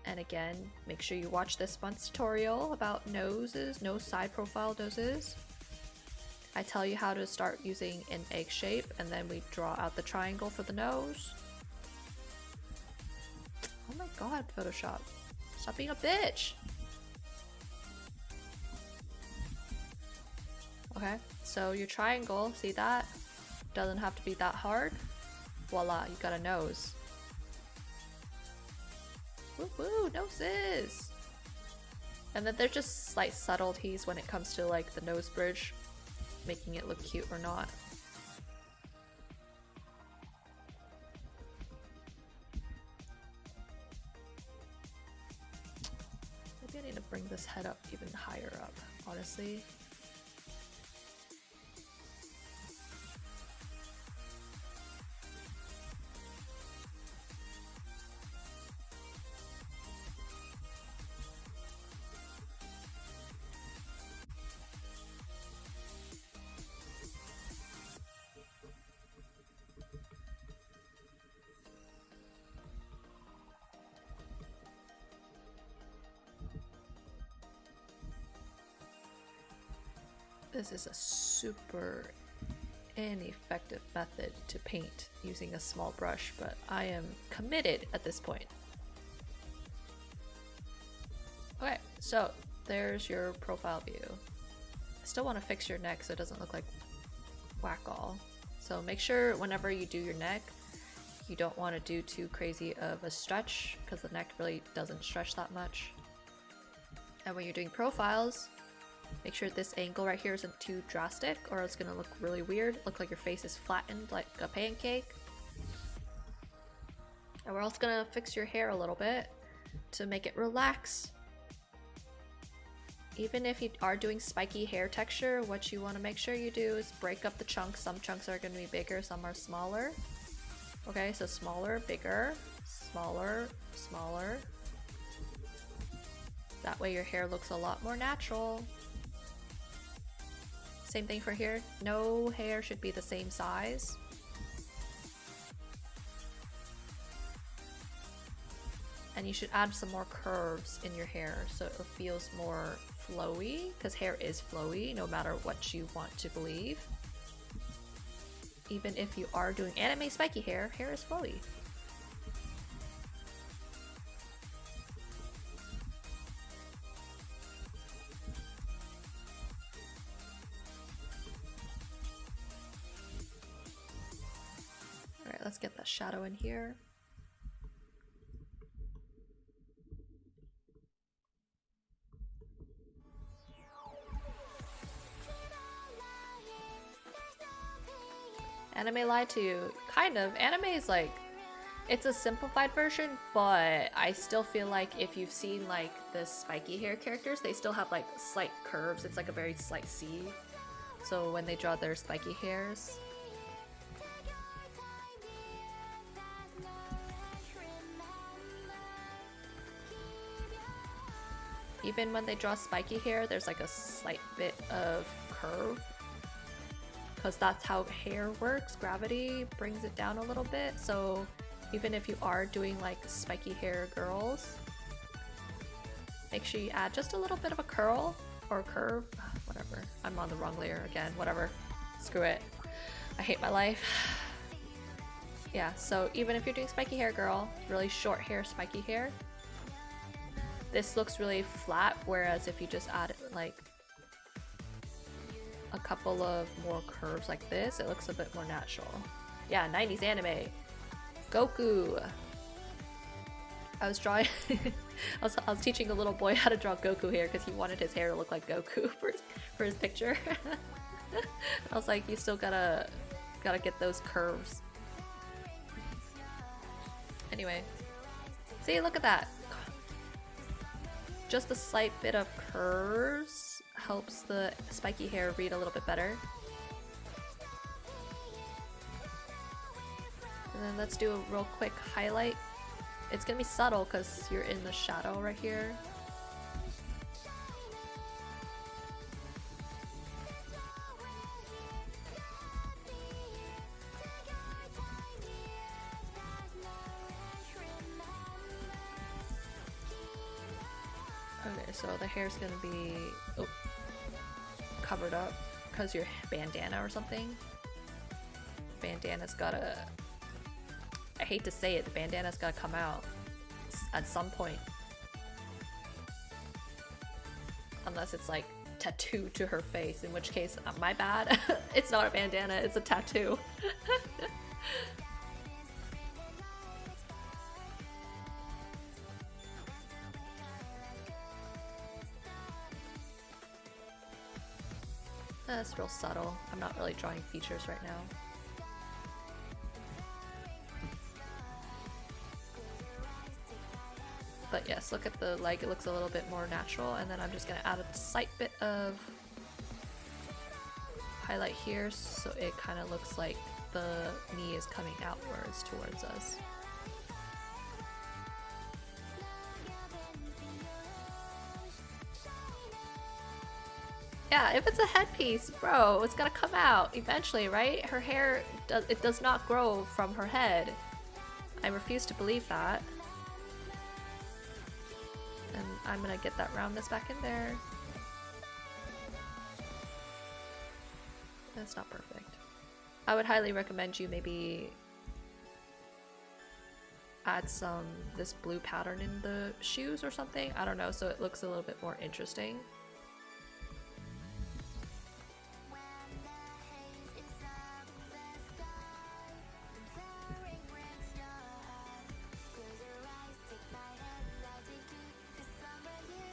And again, make sure you watch this month's tutorial about noses, nose side profile noses. I tell you how to start using an egg shape, and then we draw out the triangle for the nose. Oh my god, Photoshop. Stop being a bitch! Okay, so your triangle, see that? Doesn't have to be that hard. Voila, you got a nose. Woo woo, noses! And then there's just slight subtleties when it comes to like the nose bridge, making it look cute or not. Maybe I need to bring this head up even higher up, honestly. This is a super ineffective method to paint using a small brush, but I am committed at this point. Okay, so there's your profile view. I still want to fix your neck so it doesn't look like whack-all. So make sure whenever you do your neck, you don't want to do too crazy of a stretch because the neck really doesn't stretch that much. And when you're doing profiles, make sure this angle right here isn't too drastic or it's gonna look really weird. Look like your face is flattened like a pancake. And we're also gonna fix your hair a little bit to make it relax. Even if you are doing spiky hair texture, what you want to make sure you do is break up the chunks. Some chunks are going to be bigger, some are smaller. Okay, so smaller, bigger, smaller, smaller. That way your hair looks a lot more natural. Same thing for here. No hair should be the same size. And you should add some more curves in your hair so it feels more flowy, because hair is flowy no matter what you want to believe. Even if you are doing anime spiky hair, hair is flowy. Alright, let's get that shadow in here. Anime lied to you. Kind of. Anime is like, it's a simplified version, but I still feel like if you've seen like the spiky hair characters, they still have like slight curves. It's like a very slight C. So when they draw their spiky hairs. Even when they draw spiky hair, there's like a slight bit of curve. Because that's how hair works. Gravity brings it down a little bit. So even if you are doing like spiky hair girls, make sure you add just a little bit of a curl or curve. Whatever. I'm on the wrong layer again. Whatever. Screw it. I hate my life. Yeah, so even if you're doing spiky hair girl, really short hair, spiky hair, this looks really flat, whereas if you just add like a couple of more curves like this, it looks a bit more natural. Yeah, 90s anime. Goku. I was drawing I was teaching a little boy how to draw Goku hair because he wanted his hair to look like Goku for his picture. I was like, you still gotta get those curves. Anyway. See, look at that. Just a slight bit of curves helps the spiky hair read a little bit better. And then let's do a real quick highlight. It's gonna be subtle because you're in the shadow right here. Okay, so the hair's gonna be covered up because your bandana or something. Bandana's gotta, I hate to say it, the bandana's gotta come out at some point. Unless it's like tattooed to her face, in which case, my bad. It's not a bandana, it's a tattoo. That's real subtle. I'm not really drawing features right now. But yes, look at the leg, it looks a little bit more natural, and then I'm just gonna add a slight bit of highlight here so it kind of looks like the knee is coming outwards towards us. Yeah, if it's a headpiece, bro, it's gonna come out eventually, right? Her hair, does not grow from her head. I refuse to believe that. And I'm gonna get that roundness back in there. That's not perfect. I would highly recommend you maybe add this blue pattern in the shoes or something. I don't know, so it looks a little bit more interesting.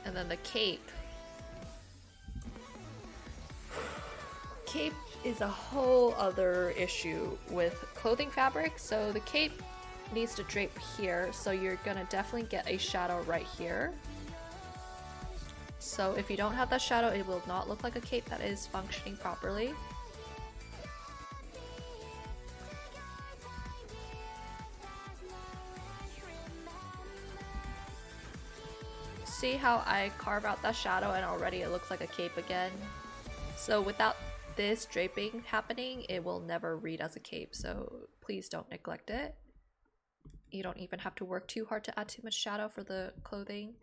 And then the cape. Cape is a whole other issue with clothing fabric. So the cape needs to drape here, so you're gonna definitely get a shadow right here. So if you don't have that shadow, it will not look like a cape that is functioning properly. See how I carve out that shadow and already it looks like a cape again? So without this draping happening, it will never read as a cape, so please don't neglect it. You don't even have to work too hard to add too much shadow for the clothing.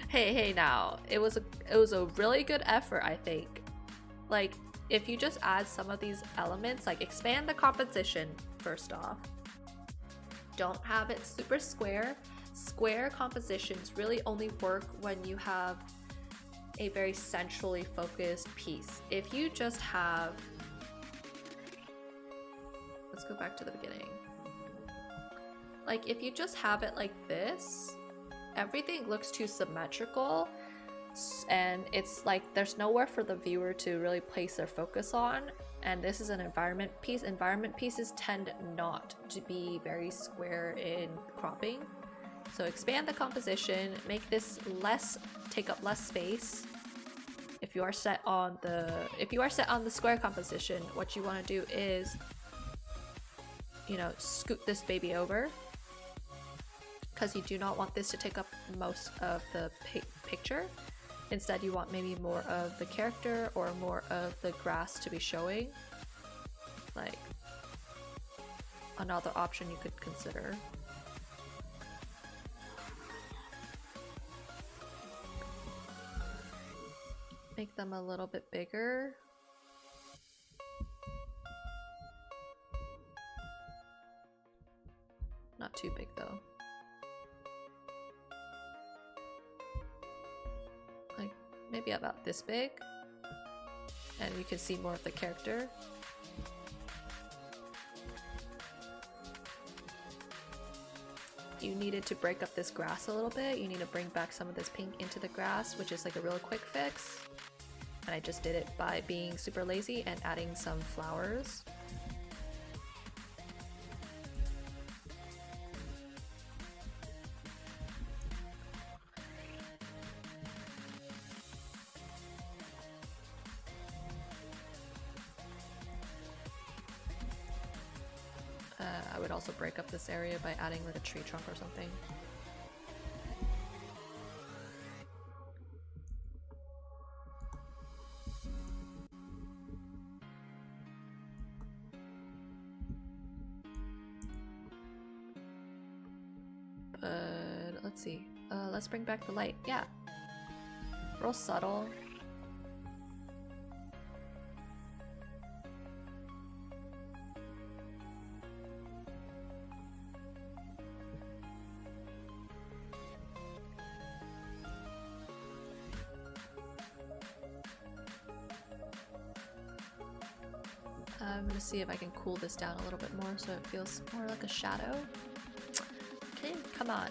Hey now, it was a really good effort, I think. Like, if you just add some of these elements, like expand the composition first off. Don't have it super square. Square compositions really only work when you have a very centrally focused piece. If you just have, let's go back to the beginning. Like if you just have it like this, everything looks too symmetrical. And it's like there's nowhere for the viewer to really place their focus on, and this is an environment piece. Environment pieces tend not to be very square in cropping, so expand the composition, make this take up less space. If you are set on the square composition, what you want to do is, you know, scoot this baby over, because you do not want this to take up most of the picture. Instead, you want maybe more of the character or more of the grass to be showing. Like, another option you could consider. Make them a little bit bigger. maybe about this big, and you can see more of the character. You needed to break up this grass a little bit. You need to bring back some of this pink into the grass, which is like a real quick fix. And I just did it by being super lazy and adding some flowers. I would also break up this area by adding like a tree trunk or something. But let's see. Let's bring back the light. Yeah. Real subtle. I'm gonna see if I can cool this down a little bit more so it feels more like a shadow. Okay, come on.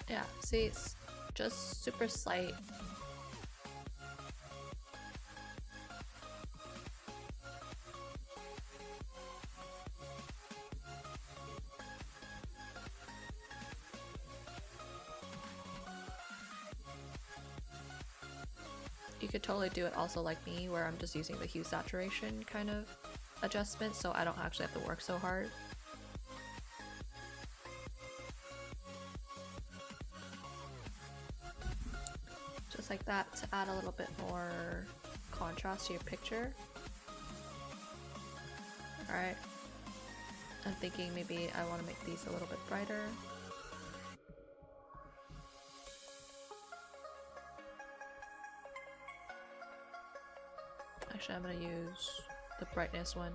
Yeah, see, it's just super slight. You could totally do it also like me, where I'm just using the hue saturation kind of adjustment, so I don't actually have to work so hard. Just like that to add a little bit more contrast to your picture. Alright. I'm thinking maybe I want to make these a little bit brighter. Actually, I'm going to use the brightness one.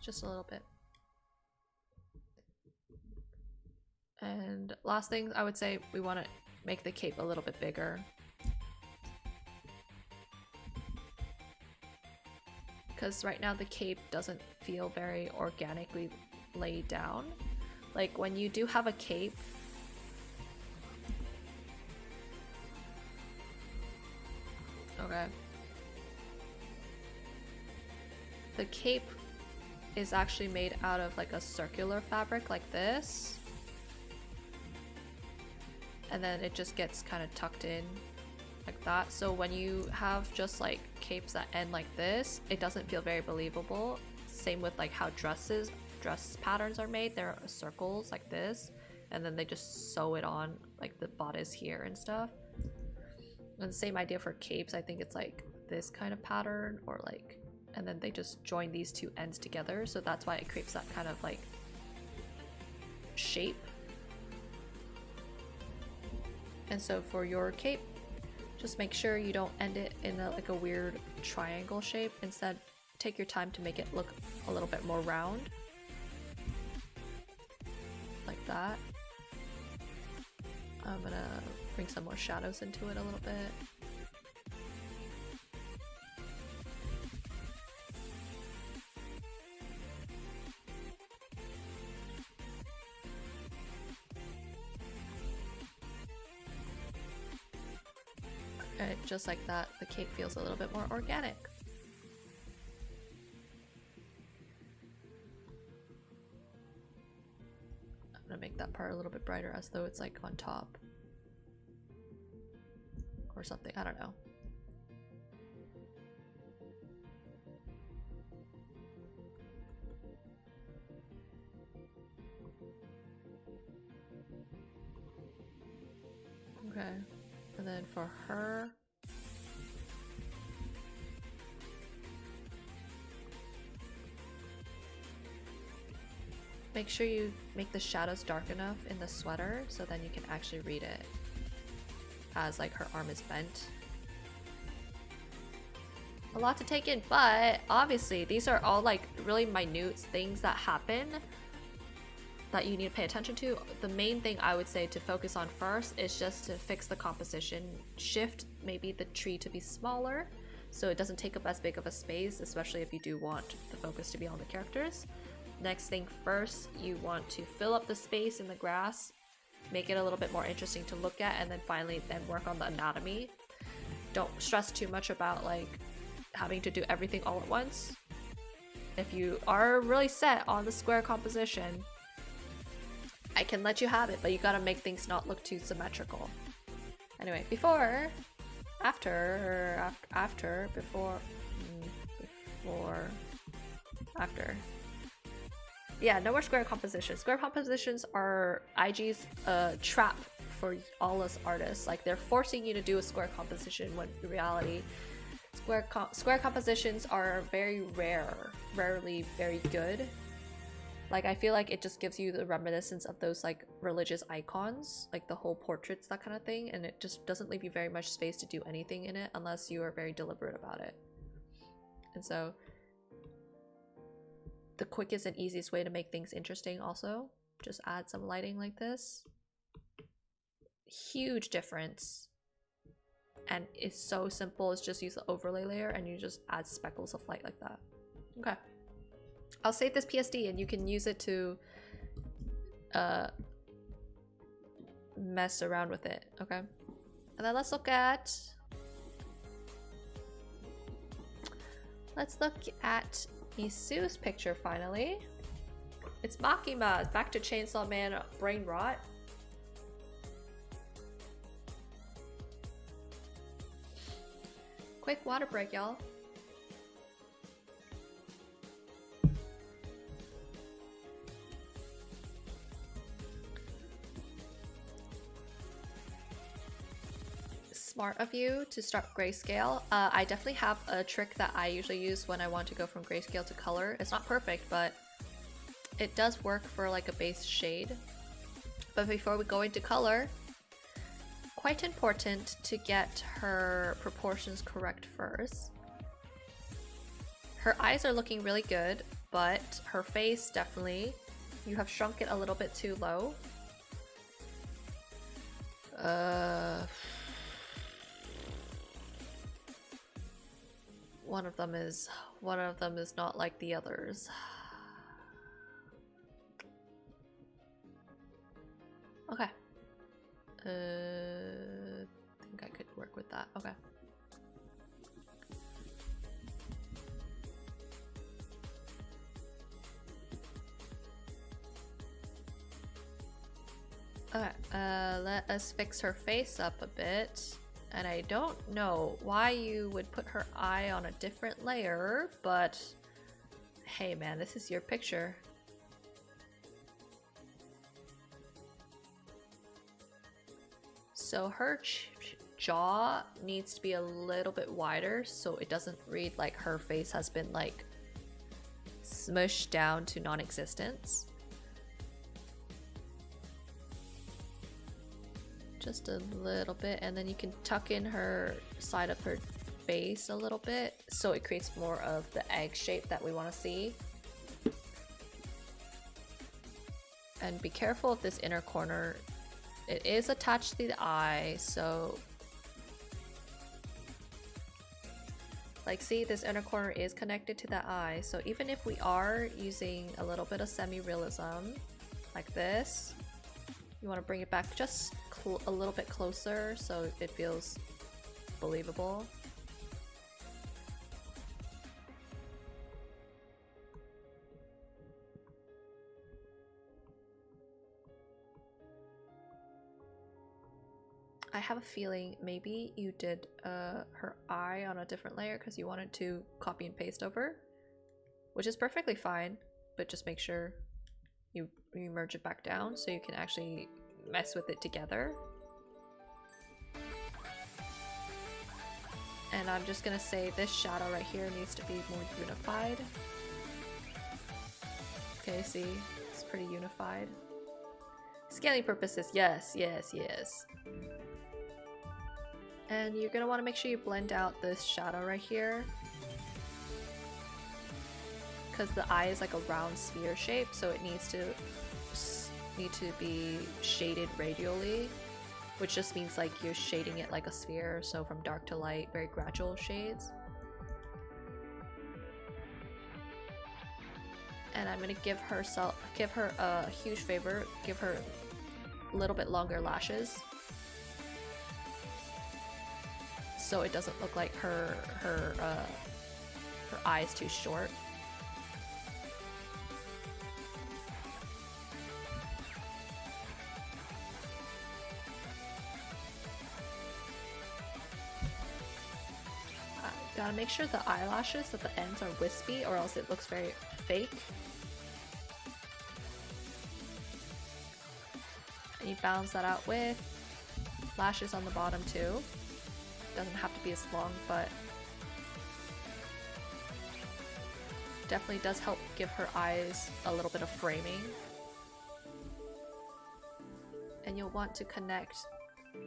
Just a little bit. And last thing, I would say we want to make the cape a little bit bigger. Because right now the cape doesn't feel very organically laid down. Like when you do have a cape, okay, the cape is actually made out of like a circular fabric like this, and then it just gets kind of tucked in like that. So when you have just like capes that end like this, it doesn't feel very believable. Same with like how dress patterns are made. They're circles like this, and then they just sew it on like the bodice here and stuff. And the same idea for capes. I think it's like this kind of pattern, or like, and then they just join these two ends together, so that's why it creates that kind of like shape. And so for your cape, just make sure you don't end it in like a weird triangle shape. Instead, take your time to make it look a little bit more round. Like that. I'm gonna bring some more shadows into it a little bit. And just like that, the cape feels a little bit more organic. I'm gonna make that part a little bit brighter, as though it's like on top. Or something, I don't know. Okay, and then for her, Make sure you make the shadows dark enough in the sweater so then you can actually read it as like her arm is bent. A lot to take in, but obviously these are all like really minute things that happen that you need to pay attention to. The main thing I would say to focus on first is just to fix the composition. Shift maybe the tree to be smaller so it doesn't take up as big of a space, especially if you do want the focus to be on the characters. Next thing first, you want to fill up the space in the grass, make it a little bit more interesting to look at, and then finally work on the anatomy. Don't stress too much about like having to do everything all at once. If you are really set on the square composition, I can let you have it, but you gotta make things not look too symmetrical. Anyway, before, after. Yeah, no more square compositions. Square compositions are IG's trap for all us artists. Like, they're forcing you to do a square composition when in reality, square compositions are very rarely very good. Like, I feel like it just gives you the reminiscence of those like religious icons, like the whole portraits, that kind of thing, and it just doesn't leave you very much space to do anything in it unless you are very deliberate about it. And so the quickest and easiest way to make things interesting also, just add some lighting like this. Huge difference. And it's so simple, it's just use the overlay layer and you just add speckles of light like that. Okay. I'll save this PSD and you can use it to mess around with it, okay? And then let's look at Isu's picture finally. It's Makima, back to Chainsaw Man brain rot. Quick water break, y'all. Smart of you to start grayscale. I definitely have a trick that I usually use when I want to go from grayscale to color. It's not perfect, but it does work for like a base shade. But before we go into color, quite important to get her proportions correct first. Her eyes are looking really good, but her face definitely, you have shrunk it a little bit too low. One of them is not like the others. Okay. I think I could work with that. Okay. Okay, let us fix her face up a bit. And I don't know why you would put her eye on a different layer, but hey man, this is your picture. So her jaw needs to be a little bit wider so it doesn't read like her face has been like smushed down to non-existence. Just a little bit, and then you can tuck in her side of her face a little bit so it creates more of the egg shape that we want to see. And be careful of this inner corner. It is attached to the eye, so like, see, this inner corner is connected to the eye, so even if we are using a little bit of semi-realism like this, you want to bring it back just a little bit closer so it feels believable. I have a feeling maybe you did her eye on a different layer because you wanted to copy and paste over, which is perfectly fine, but just make sure you merge it back down so you can actually mess with it together. And I'm just gonna say this shadow right here needs to be more unified. Okay, see, It's pretty unified. Scaling purposes, yes, yes, yes. And you're gonna want to make sure you blend out this shadow right here, because the eye is like a round sphere shape, so it needs to be shaded radially, which just means like you're shading it like a sphere, so from dark to light, very gradual shades. And I'm gonna give her a huge favor, give her a little bit longer lashes, so it doesn't look like her eye is too short. Gotta make sure the eyelashes at the ends are wispy, or else it looks very fake. And you balance that out with lashes on the bottom too. Doesn't have to be as long, but definitely does help give her eyes a little bit of framing. And you'll want to connect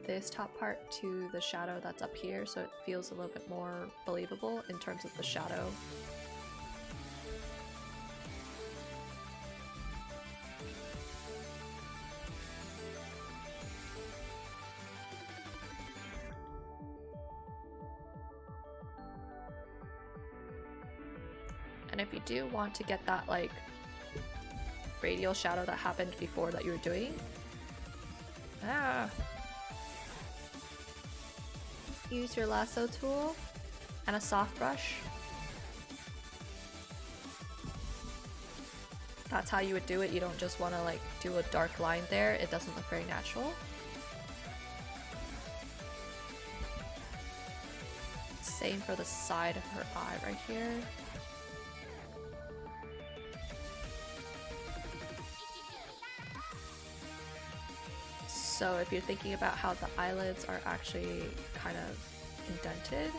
this top part to the shadow that's up here, so it feels a little bit more believable in terms of the shadow. And if you do want to get that like radial shadow that happened before that you were doing, use your lasso tool and a soft brush. That's how you would do it. You don't just want to like do a dark line there. It doesn't look very natural. Same for the side of her eye right here. So if you're thinking about how the eyelids are actually kind of indented,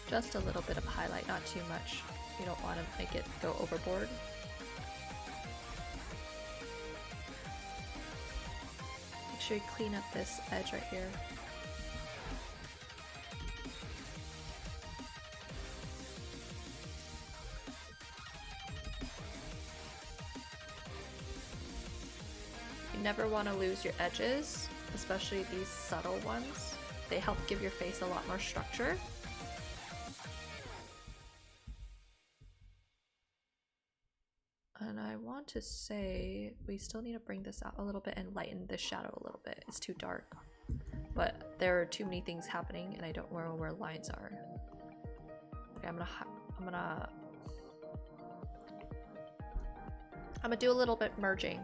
just a little bit of highlight, not too much. You don't want to make it go overboard. Make sure you clean up this edge right here. You never want to lose your edges, especially these subtle ones. They help give your face a lot more structure. And I want to say we still need to bring this out a little bit and lighten this shadow a little bit. It's too dark, but there are too many things happening and I don't know where lines are. Okay, I'm gonna do a little bit merging.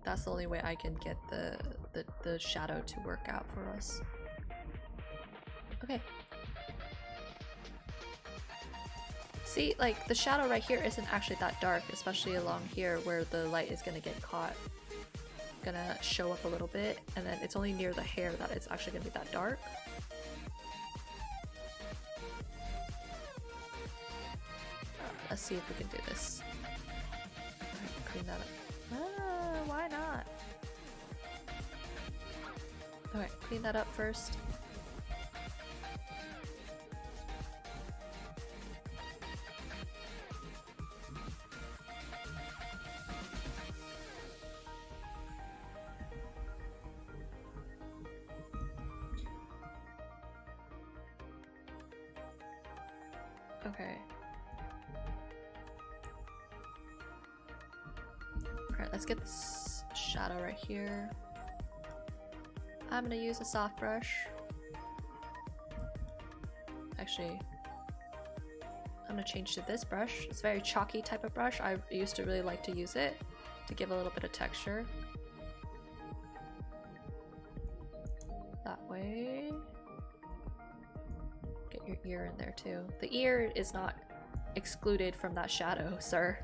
That's the only way I can get the shadow to work out for us. Okay. See, like the shadow right here isn't actually that dark, especially along here where the light is gonna get caught. Gonna show up a little bit, and then it's only near the hair that it's actually gonna be that dark. Let's see if we can do this. Alright, clean that up. Why not? Alright, clean that up first. Okay. Alright, let's get this shadow right here. I'm gonna use a soft brush. Actually, I'm gonna change to this brush. It's a very chalky type of brush. I used to really like to use it to give a little bit of texture. That way. ear in there too. The ear is not excluded from that shadow, sir.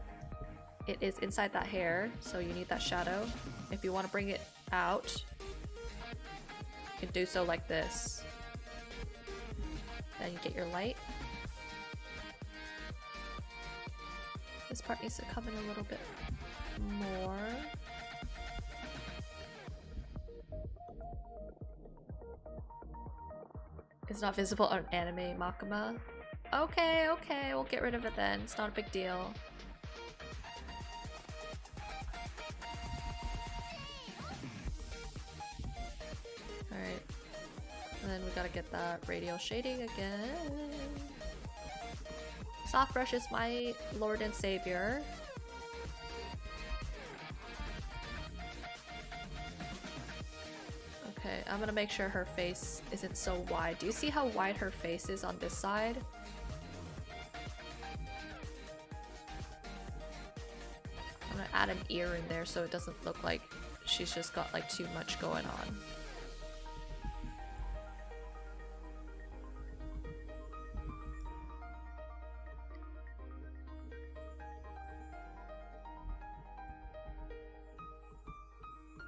It is inside that hair, so you need that shadow. If you want to bring it out, you can do so like this. Then you get your light. This part needs to come in a little bit more. It's not visible on anime Makima. Okay, okay, we'll get rid of it then. It's not a big deal. Alright. And then we gotta get that radial shading again. Soft brush is my lord and savior. Okay, I'm gonna make sure her face isn't so wide. Do you see how wide her face is on this side? I'm gonna add an ear in there so it doesn't look like she's just got like too much going on.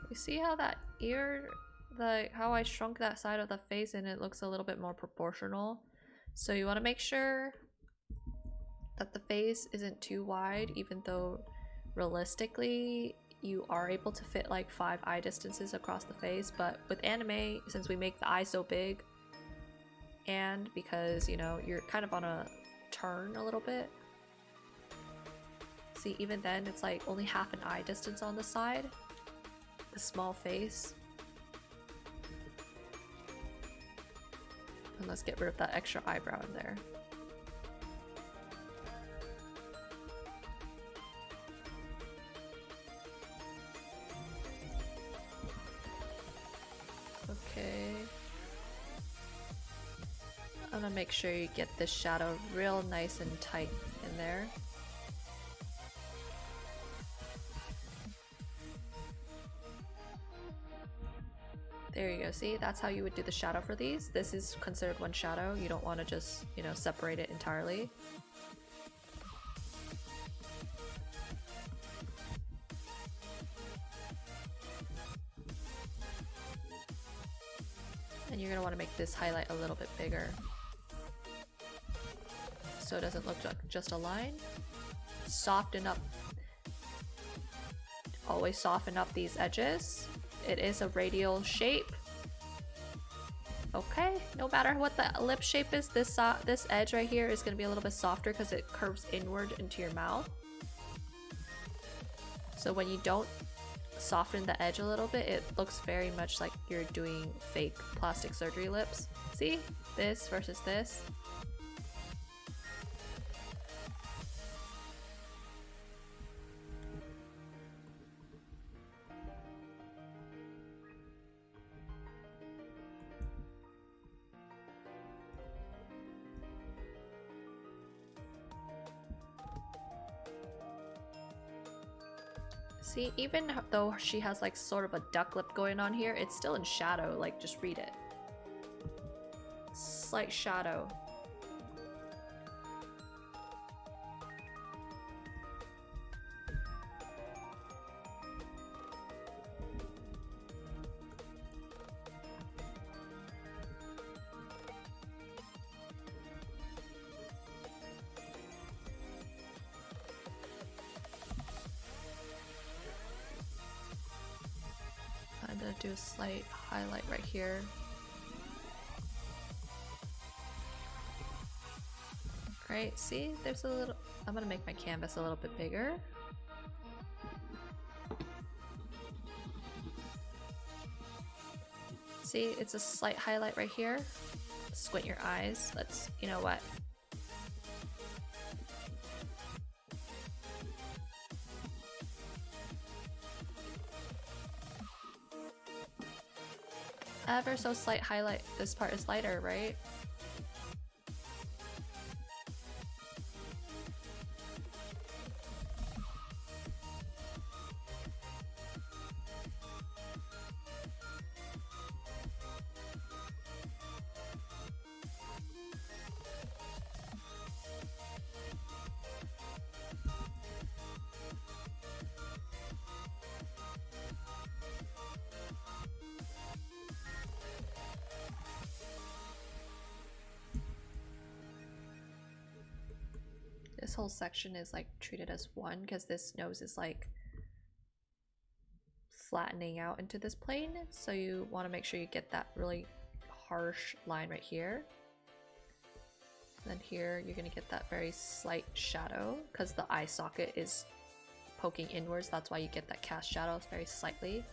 You see how that ear, how I shrunk that side of the face and it looks a little bit more proportional? So you want to make sure that the face isn't too wide, even though realistically you are able to fit like 5 eye distances across the face. But with anime, since we make the eye so big, and because, you know, you're kind of on a turn a little bit, see, even then it's like only half an eye distance on the side. The small face. And let's get rid of that extra eyebrow in there. Okay. I'm gonna make sure you get this shadow real nice and tight in there. There you go, see? That's how you would do the shadow for these. This is considered one shadow. You don't want to just, you know, separate it entirely. And you're going to want to make this highlight a little bit bigger, so it doesn't look like just a line. Soften up. Always soften up these edges. It is a radial shape. Okay, no matter what the lip shape is, this edge right here is going to be a little bit softer because it curves inward into your mouth. So when you don't soften the edge a little bit, it looks very much like you're doing fake plastic surgery lips. See? This versus this. See, even though she has like sort of a duck lip going on here, it's still in shadow. Like, just read it. Slight shadow. I'm gonna do a slight highlight right here. Great, see, there's a little, I'm gonna make my canvas a little bit bigger. See, it's a slight highlight right here. Squint your eyes. Let's, you know what? Ever so slight highlight. This part is lighter, right? This whole section is like treated as one because this nose is like flattening out into this plane. So you want to make sure you get that really harsh line right here. And then here you're going to get that very slight shadow because the eye socket is poking inwards. That's why you get that cast shadow very slightly.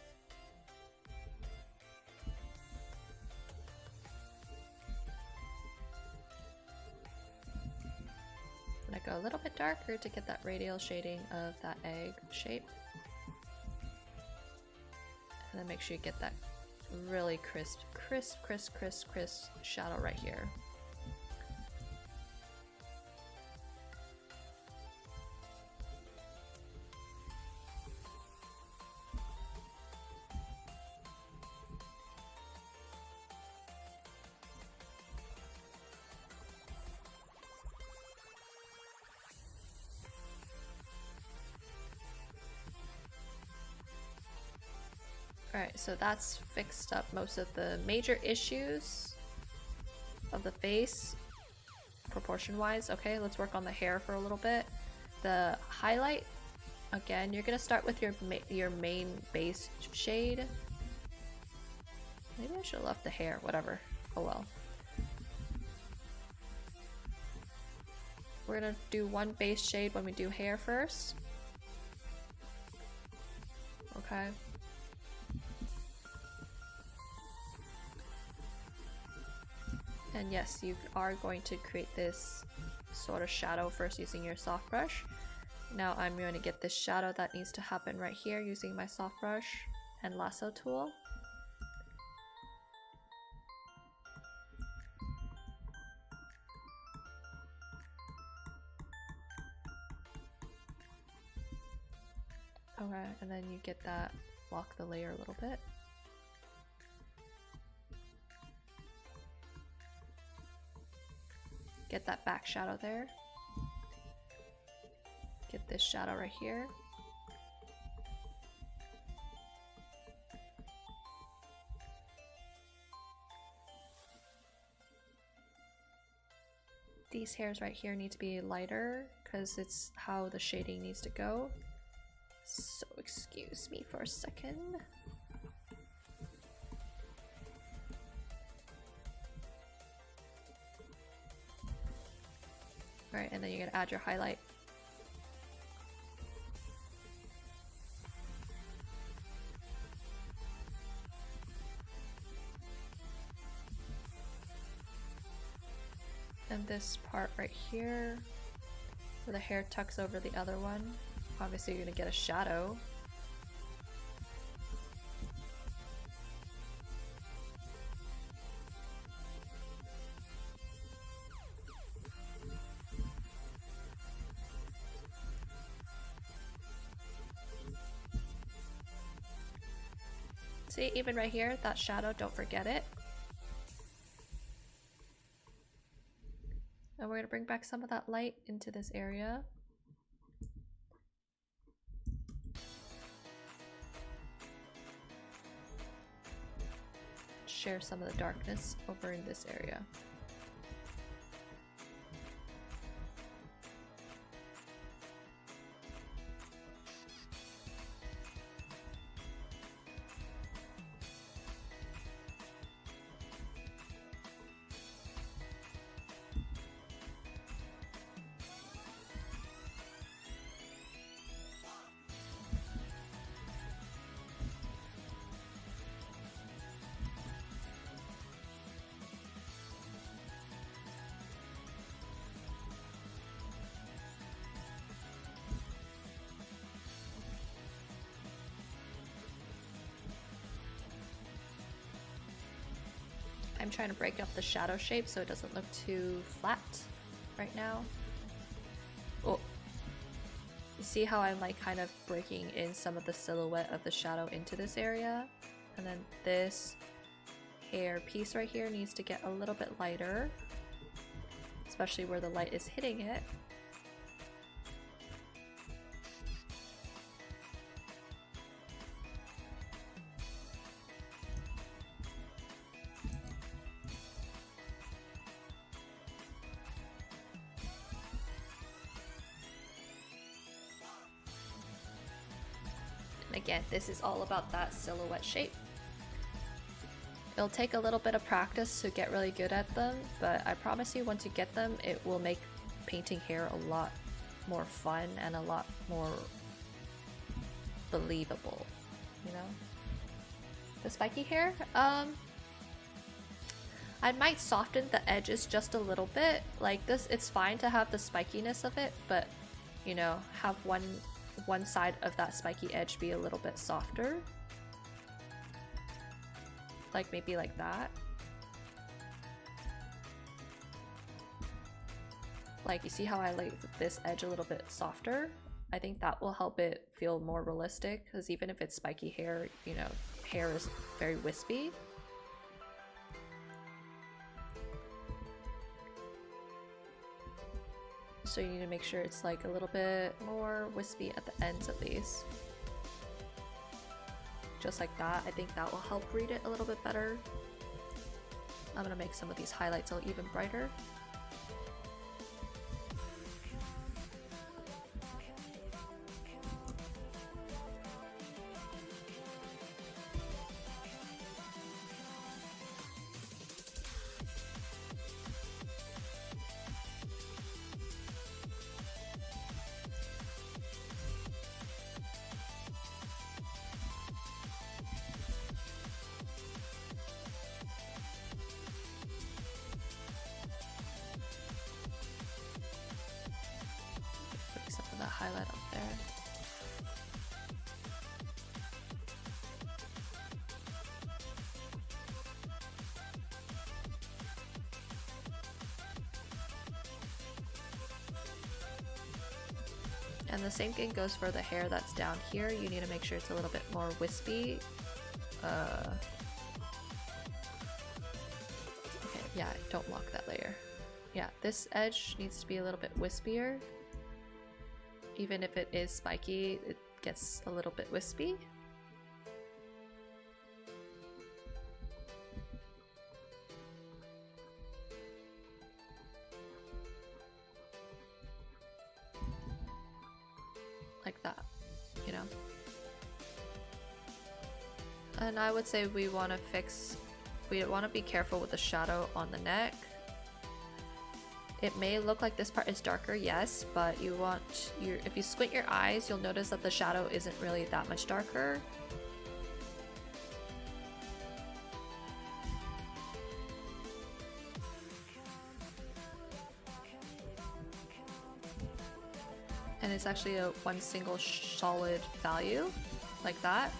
I'm gonna go a little bit darker to get that radial shading of that egg shape. And then make sure you get that really crisp shadow right here. Alright, so that's fixed up most of the major issues of the face, proportion-wise. Okay, let's work on the hair for a little bit. The highlight, again, you're gonna start with your main base shade. Maybe I should have left the hair, whatever. Oh well. We're gonna do one base shade when we do hair first. Okay. And yes, you are going to create this sort of shadow first using your soft brush. Now I'm going to get this shadow that needs to happen right here using my soft brush and lasso tool. Okay, and then you get that, lock the layer a little bit. Get that back shadow there. Get this shadow right here. These hairs right here need to be lighter because it's how the shading needs to go. So excuse me for a second. Alright, and then you're gonna add your highlight. And this part right here, where the hair tucks over the other one, obviously you're gonna get a shadow. See, even right here, that shadow, don't forget it. And we're gonna bring back some of that light into this area. Share some of the darkness over in this area. I'm trying to break up the shadow shape so it doesn't look too flat right now. Oh, you see how I'm like kind of breaking in some of the silhouette of the shadow into this area? And then this hair piece right here needs to get a little bit lighter, especially where the light is hitting it. Again, this is all about that silhouette shape. It'll take a little bit of practice to get really good at them, but I promise you once you get them, it will make painting hair a lot more fun and a lot more believable, you know? The spiky hair, I might soften the edges just a little bit. Like this, it's fine to have the spikiness of it, but you know, have one side of that spiky edge be a little bit softer. Like maybe like that. Like you see how I like this edge a little bit softer? I think that will help it feel more realistic, because even if it's spiky hair, you know, hair is very wispy. So you need to make sure it's like a little bit more wispy at the ends at least. Just like that. I think that will help read it a little bit better. I'm gonna make some of these highlights a little even brighter. Highlight up there. And the same thing goes for the hair that's down here. You need to make sure it's a little bit more wispy. Okay, yeah, don't lock that layer. Yeah, this edge needs to be a little bit wispier. Even if it is spiky, it gets a little bit wispy. Like that, you know? And I would say we want to be careful with the shadow on the neck. It may look like this part is darker, yes, but if you squint your eyes, you'll notice that the shadow isn't really that much darker. And it's actually one single solid value, like that.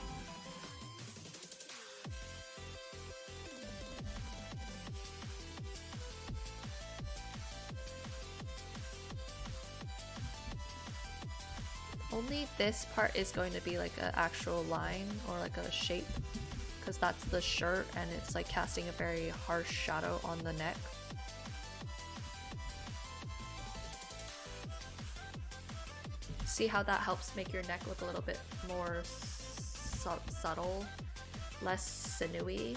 Only this part is going to be like an actual line or like a shape, because that's the shirt and it's like casting a very harsh shadow on the neck. See how that helps make your neck look a little bit more subtle, less sinewy.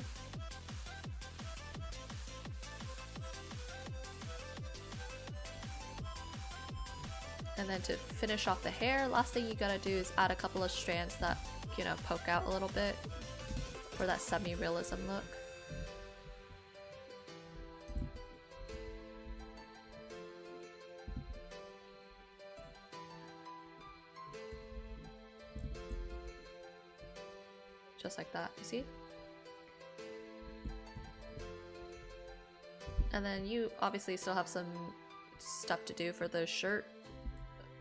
And then to finish off the hair, last thing you gotta do is add a couple of strands that, you know, poke out a little bit for that semi-realism look. Just like that, you see? And then you obviously still have some stuff to do for the shirt.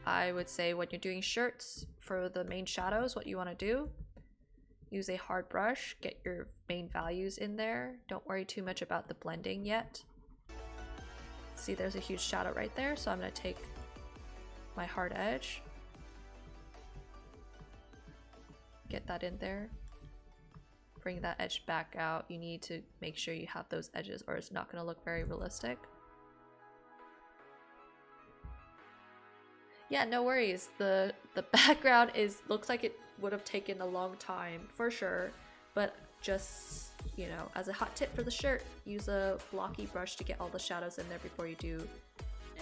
I would say when you're doing shirts for the main shadows, what you want to do, use a hard brush, get your main values in there. Don't worry too much about the blending yet. See, there's a huge shadow right there, so I'm going to take my hard edge, get that in there, bring that edge back out. You need to make sure you have those edges or it's not going to look very realistic. Yeah, no worries. The background looks like it would have taken a long time for sure, but just, you know, as a hot tip for the shirt, use a blocky brush to get all the shadows in there before you do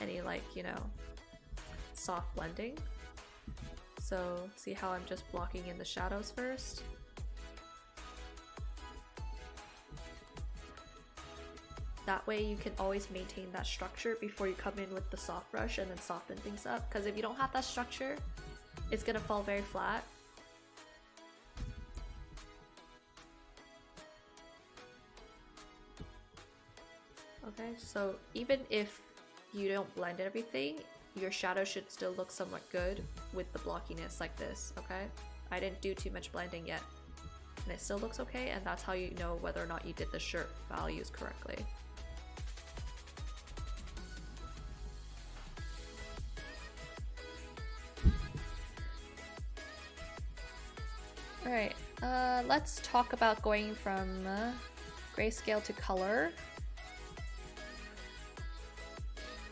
any, like, you know, soft blending. So see how I'm just blocking in the shadows first? That way you can always maintain that structure before you come in with the soft brush and then soften things up. Because if you don't have that structure, it's gonna fall very flat. Okay, so even if you don't blend everything, your shadow should still look somewhat good with the blockiness like this, okay? I didn't do too much blending yet. And it still looks okay, and that's how you know whether or not you did the shirt values correctly. Alright, let's talk about going from grayscale to color.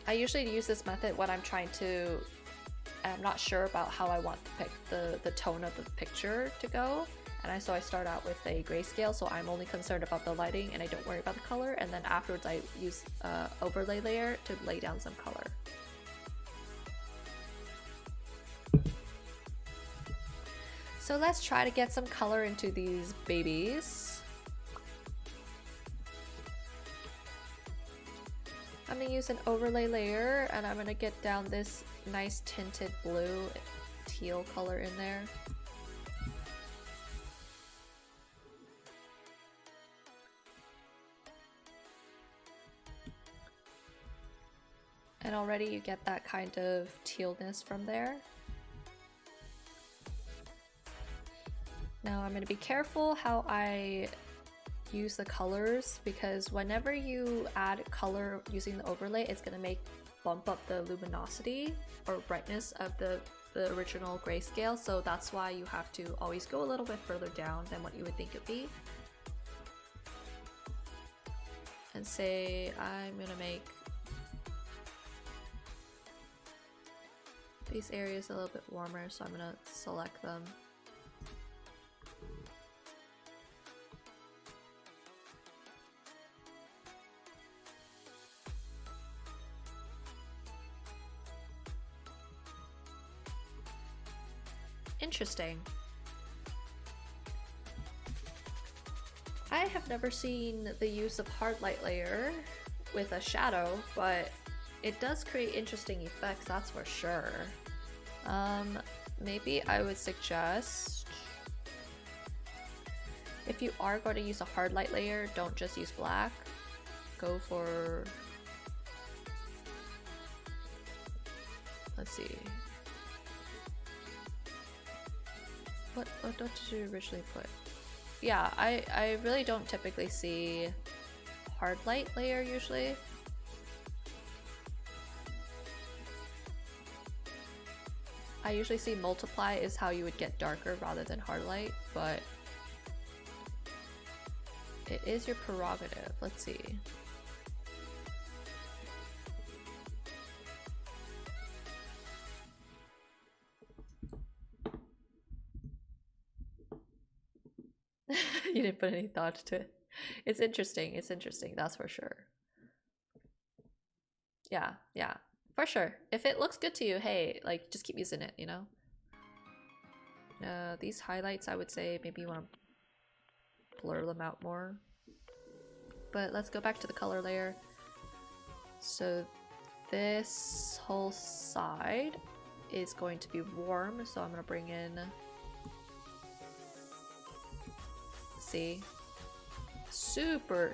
I usually use this method when I'm trying to, I'm not sure about how I want the tone of the picture to go. And so I start out with a grayscale, so I'm only concerned about the lighting and I don't worry about the color. And then afterwards I use overlay layer to lay down some color. So let's try to get some color into these babies. I'm gonna use an overlay layer and I'm gonna get down this nice tinted blue teal color in there. And already you get that kind of tealness from there. Now I'm going to be careful how I use the colors, because whenever you add color using the overlay, it's going to bump up the luminosity or brightness of the original grayscale. So that's why you have to always go a little bit further down than what you would think it'd be. And say I'm going to make these areas a little bit warmer, so I'm going to select them. Interesting. I have never seen the use of hard light layer with a shadow, but it does create interesting effects, that's for sure. Maybe I would suggest, if you are going to use a hard light layer, don't just use black. Go for, let's see. What did you originally put? Yeah, I really don't typically see hard light layer usually. I usually see multiply is how you would get darker rather than hard light, but it is your prerogative. Let's see. You didn't put any thought to it. It's interesting, that's for sure. Yeah, for sure. If it looks good to you, hey, like, just keep using it, you know? These highlights, I would say maybe you want to blur them out more. But let's go back to the color layer. So this whole side is going to be warm, so I'm going to bring in, see, super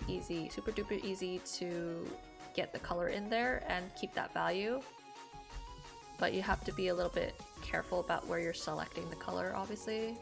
easy, super duper easy to get the color in there and keep that value, but you have to be a little bit careful about where you're selecting the color, obviously.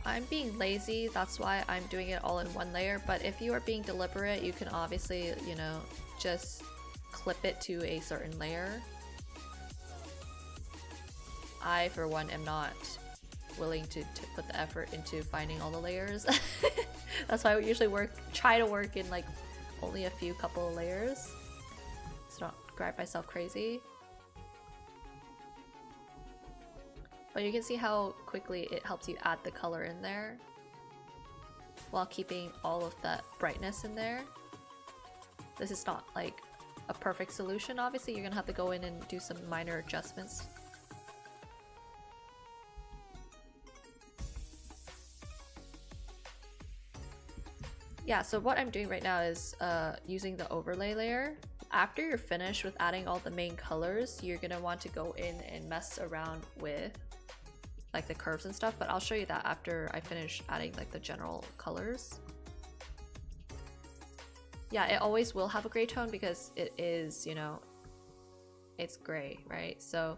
I'm being lazy, that's why I'm doing it all in one layer, but if you are being deliberate, you can obviously, you know, just clip it to a certain layer. I, for one, am not willing to put the effort into finding all the layers. That's why I usually try to work in like only a couple of layers. It's not drive myself crazy. But you can see how quickly it helps you add the color in there while keeping all of that brightness in there. This is not like a perfect solution, obviously. You're gonna have to go in and do some minor adjustments. Yeah, so what I'm doing right now is using the overlay layer. After you're finished with adding all the main colors, you're gonna want to go in and mess around with like the curves and stuff, but I'll show you that after I finish adding like the general colors. Yeah, it always will have a gray tone because it is, you know, it's gray, right? So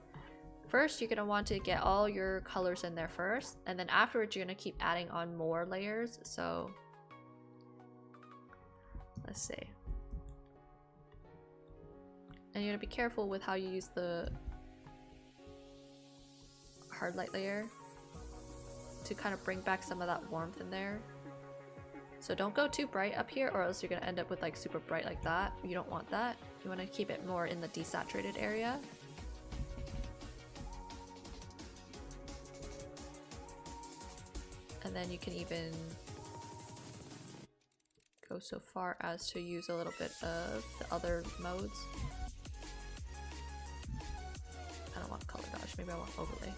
first you're gonna want to get all your colors in there first, and then afterwards you're gonna keep adding on more layers. So let's see. And you're gonna be careful with how you use the hard light layer to kind of bring back some of that warmth in there. So don't go too bright up here or else you're gonna end up with like super bright like that. You don't want that. You want to keep it more in the desaturated area. And then you can even go so far as to use a little bit of the other modes. I don't want color dodge, maybe I want overlay.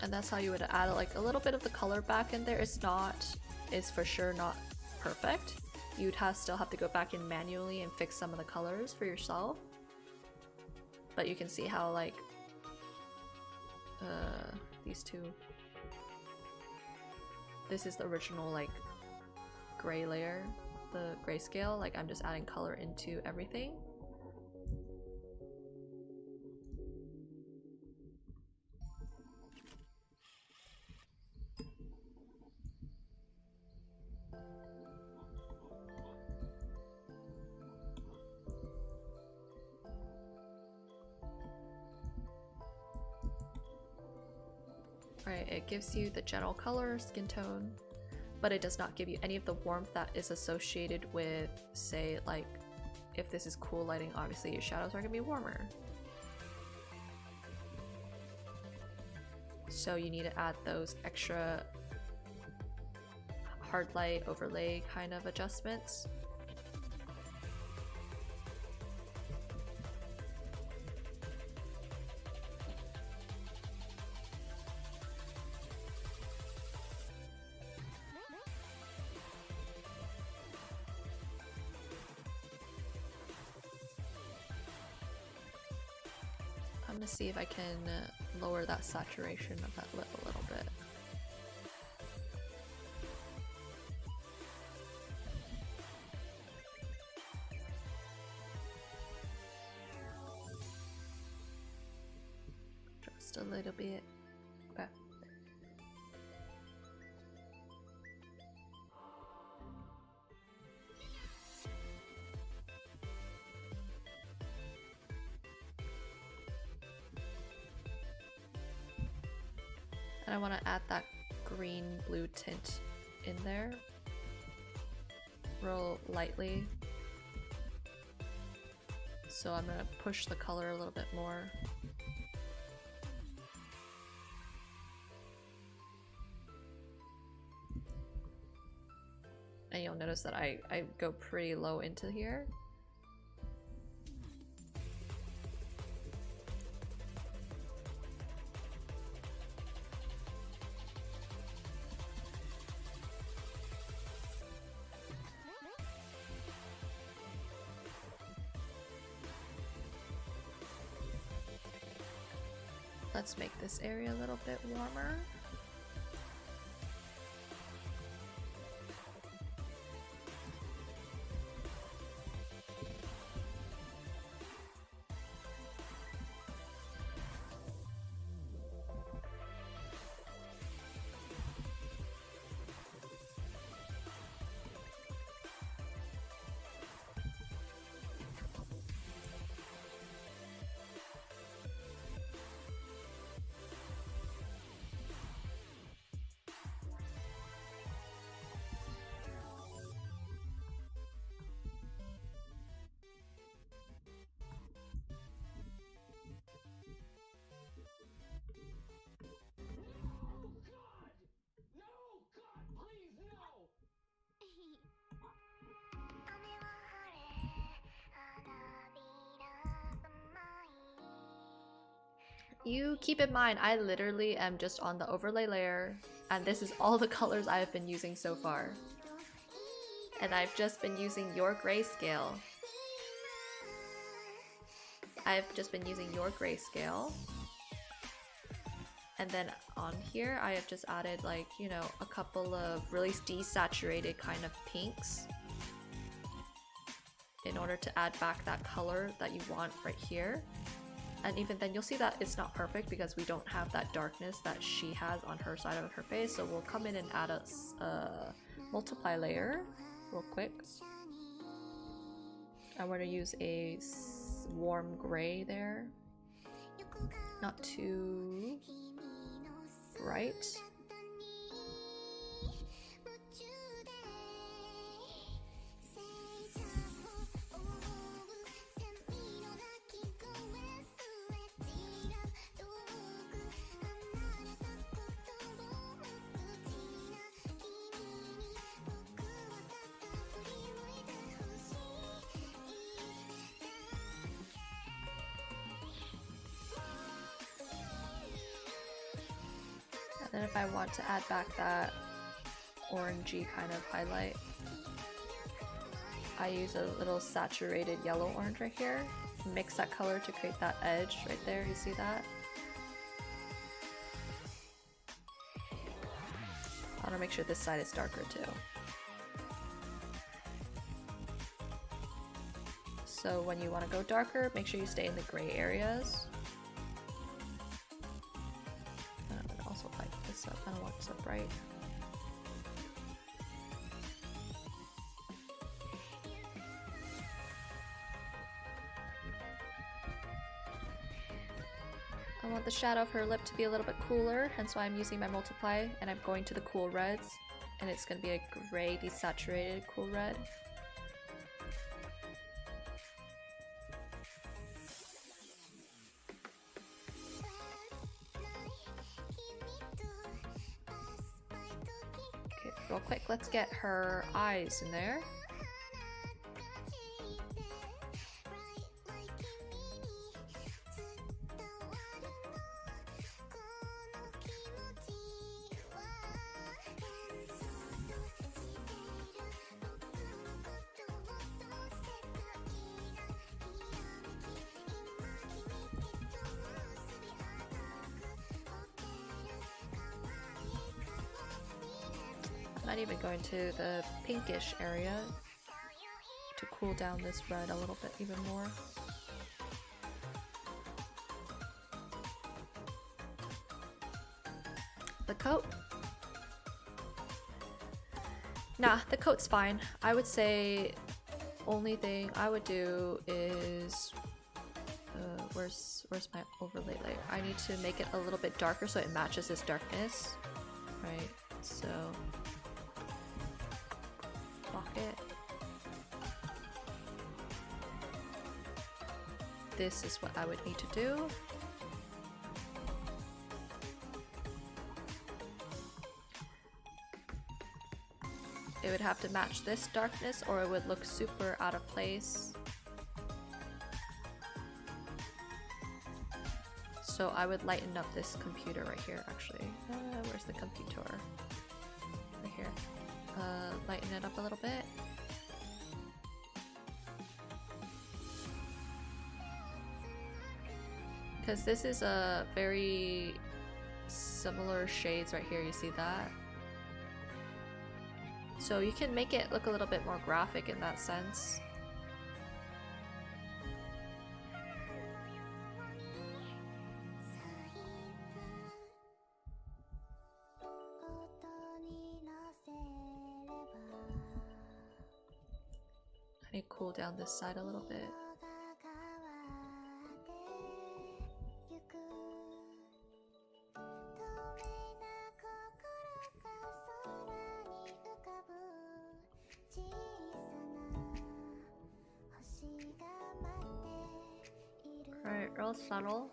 And that's how you would add like a little bit of the color back in there. It's for sure not perfect. You'd still have to go back in manually and fix some of the colors for yourself. But you can see how like these two. This is the original like gray layer, the grayscale. Like I'm just adding color into everything. Right, it gives you the general color, skin tone, but it does not give you any of the warmth that is associated with, say, like, if this is cool lighting, obviously your shadows are gonna be warmer. So you need to add those extra hard light overlay kind of adjustments. I'm gonna see if I can lower that saturation of that lip a little bit. Just a little bit. Okay. And I want to add that green blue tint in there real lightly. So I'm going to push the color a little bit more. And you'll notice that I go pretty low into here. Let's make this area a little bit warmer. You keep in mind, I literally am just on the overlay layer, and this is all the colors I have been using so far. And I've just been using your grayscale. I've just been using your grayscale. And then on here, I have just added like, you know, a couple of really desaturated kind of pinks in order to add back that color that you want right here. And even then you'll see that it's not perfect because we don't have that darkness that she has on her side of her face. So we'll come in and add a multiply layer real quick. I want to use a warm gray there. Not too bright. Then if I want to add back that orangey kind of highlight, I use a little saturated yellow orange right here. Mix that color to create that edge right there, you see that? I want to make sure this side is darker too. So when you want to go darker, make sure you stay in the gray areas. I don't want it so bright. I want the shadow of her lip to be a little bit cooler, hence why I'm using my multiply, and I'm going to the cool reds, and it's going to be a gray desaturated cool red. Real quick, let's get her eyes in there. Not even going to the pinkish area to cool down this red a little bit even more. The coat? Nah, the coat's fine. I would say only thing I would do is where's my overlay layer? I need to make it a little bit darker so it matches this darkness. Right, so it. This is what I would need to do. It would have to match this darkness or it would look super out of place. So I would lighten up this computer right here actually. Where's the computer? Right here. Lighten it up a little bit. Because this is a very similar shades right here, you see that? So you can make it look a little bit more graphic in that sense. I need to cool down this side a little bit. Alright, real subtle.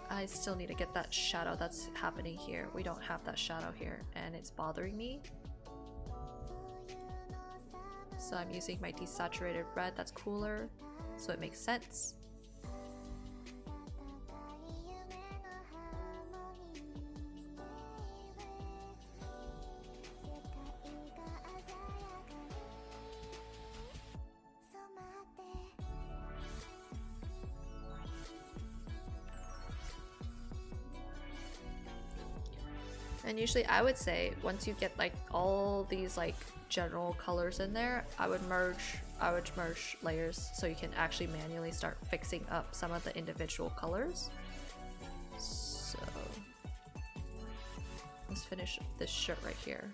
I still need to get that shadow that's happening here. We don't have that shadow here and it's bothering me. So I'm using my desaturated red that's cooler, so it makes sense. And usually I would say once you get like all these like general colors in there, I would merge layers so you can actually manually start fixing up some of the individual colors. So let's finish this shirt right here.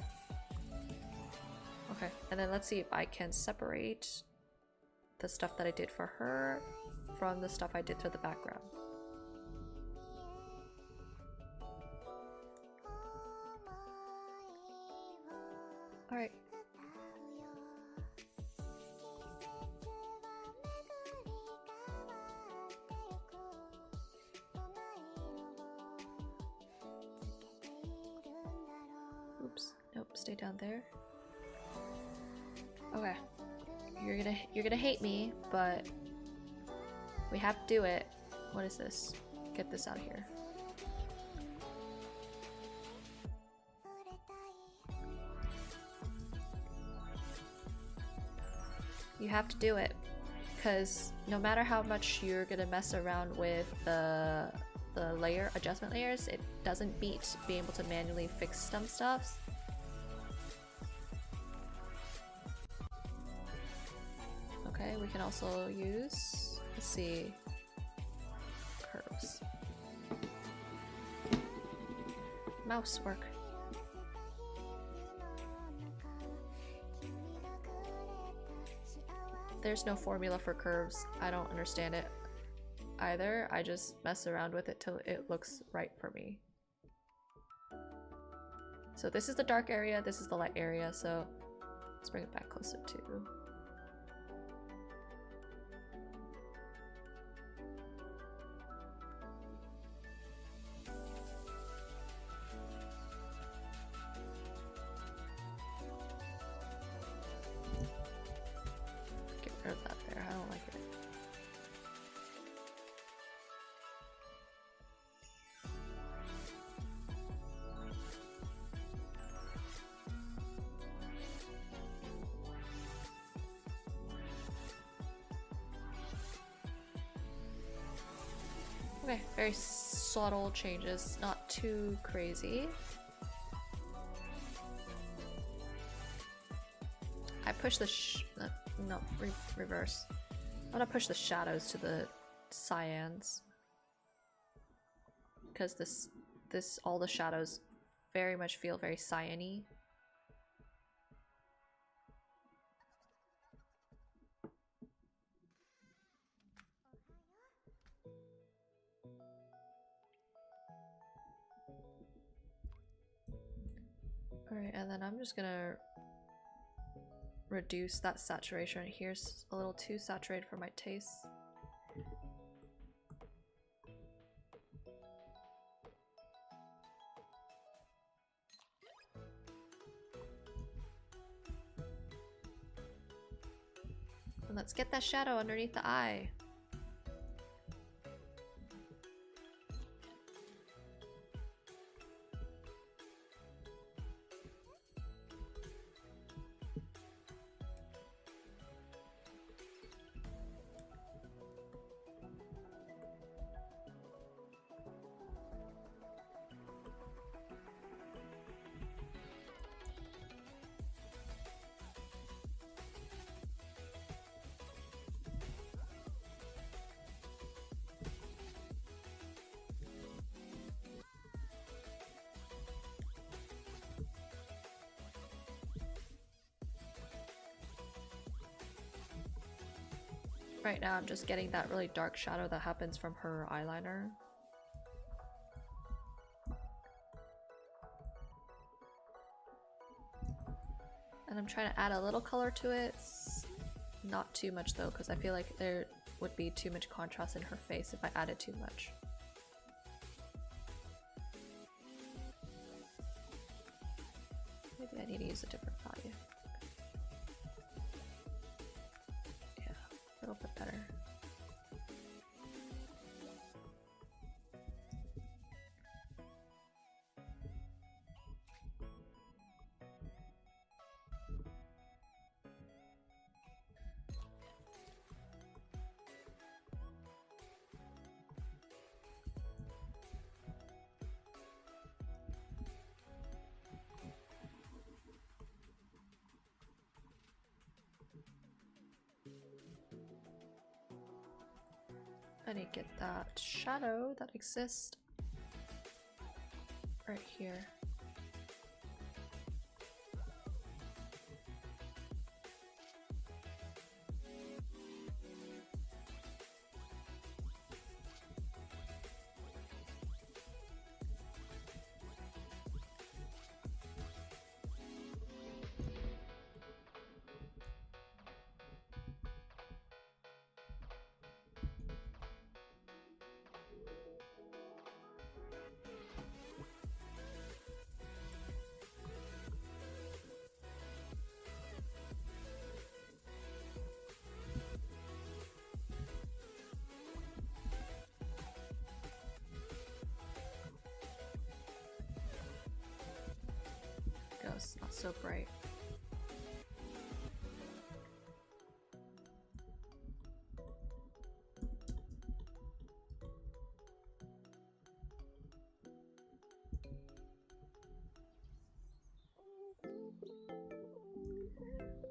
Okay, and then let's see if I can separate the stuff that I did for her from the stuff I did for the background. Alright. Oops, nope, stay down there. Okay. You're gonna hate me, but we have to do it. What is this? Get this out of here. You have to do it, because no matter how much you're gonna mess around with the layer adjustment layers, it doesn't beat being able to manually fix some stuff. Okay, we can also use, let's see, curves. Mouse work. There's no formula for curves. I don't understand it either. I just mess around with it till it looks right for me. So this is the dark area, this is the light area, so let's bring it back closer to. Get rid of that there, I don't like it. Okay, very subtle changes, not too crazy. I push the no, reverse. I'm gonna push the shadows to the cyans, because all the shadows very much feel very cyan-y. Alright, and then I'm just gonna reduce that saturation. Here's a little too saturated for my taste. And let's get that shadow underneath the eye. Right now I'm just getting that really dark shadow that happens from her eyeliner. And I'm trying to add a little color to it. Not too much though, because I feel like there would be too much contrast in her face if I added too much. Maybe I need to use a different value. Yeah, a little bit better. I need to get that shadow that exists right here. Goes not so bright.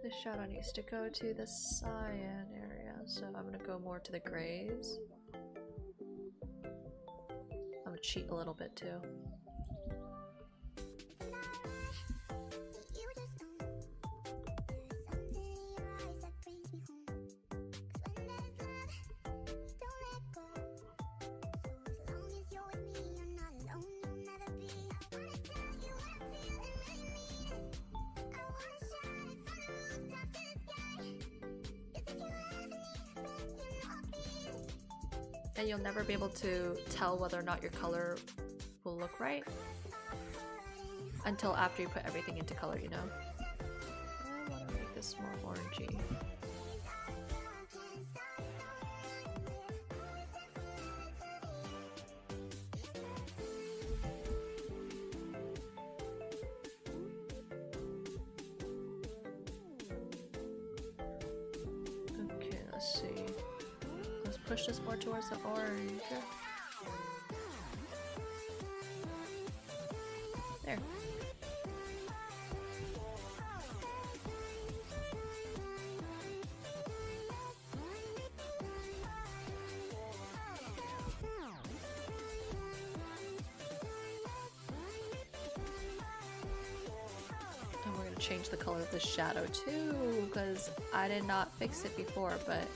The shadow needs to go to the cyan area, so I'm gonna go more to the grays. I'm gonna cheat a little bit too. And you'll never be able to tell whether or not your color will look right until after you put everything into color, you know? I want to make this more orangey. Okay, let's see. Let's push this more towards the orange. There. And we're gonna change the color of the shadow too, because I did not fix it before, but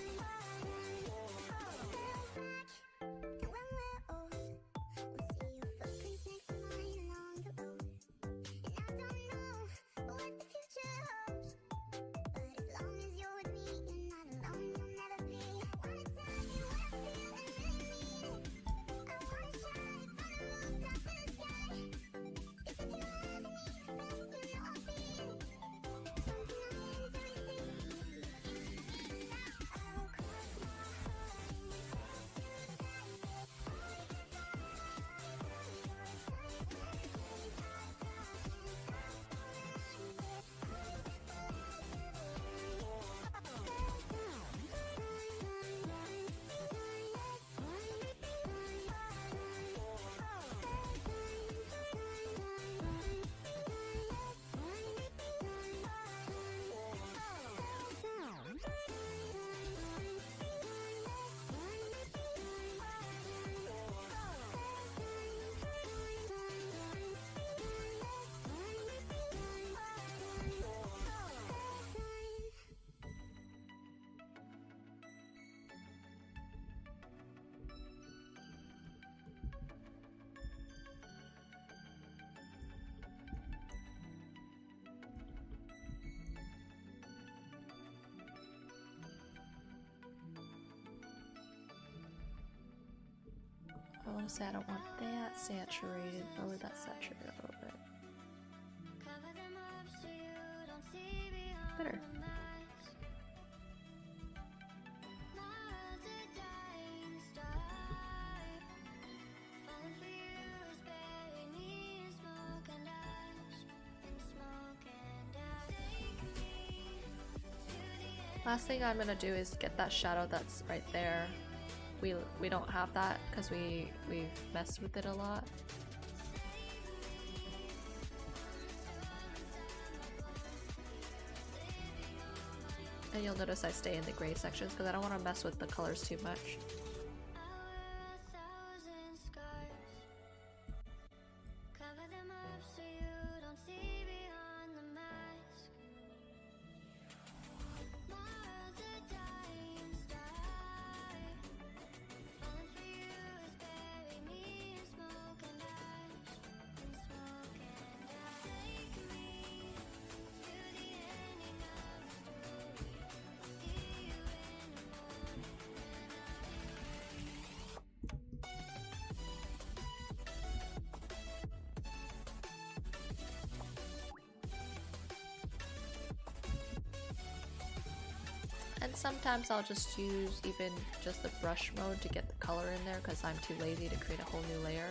I want to say I don't want that saturated. Lower that saturated a little bit. Better. Last thing I'm gonna do is get that shadow that's right there. We don't have that because we've messed with it a lot. And you'll notice I stay in the gray sections because I don't want to mess with the colors too much. And sometimes I'll just use even just the brush mode to get the color in there because I'm too lazy to create a whole new layer.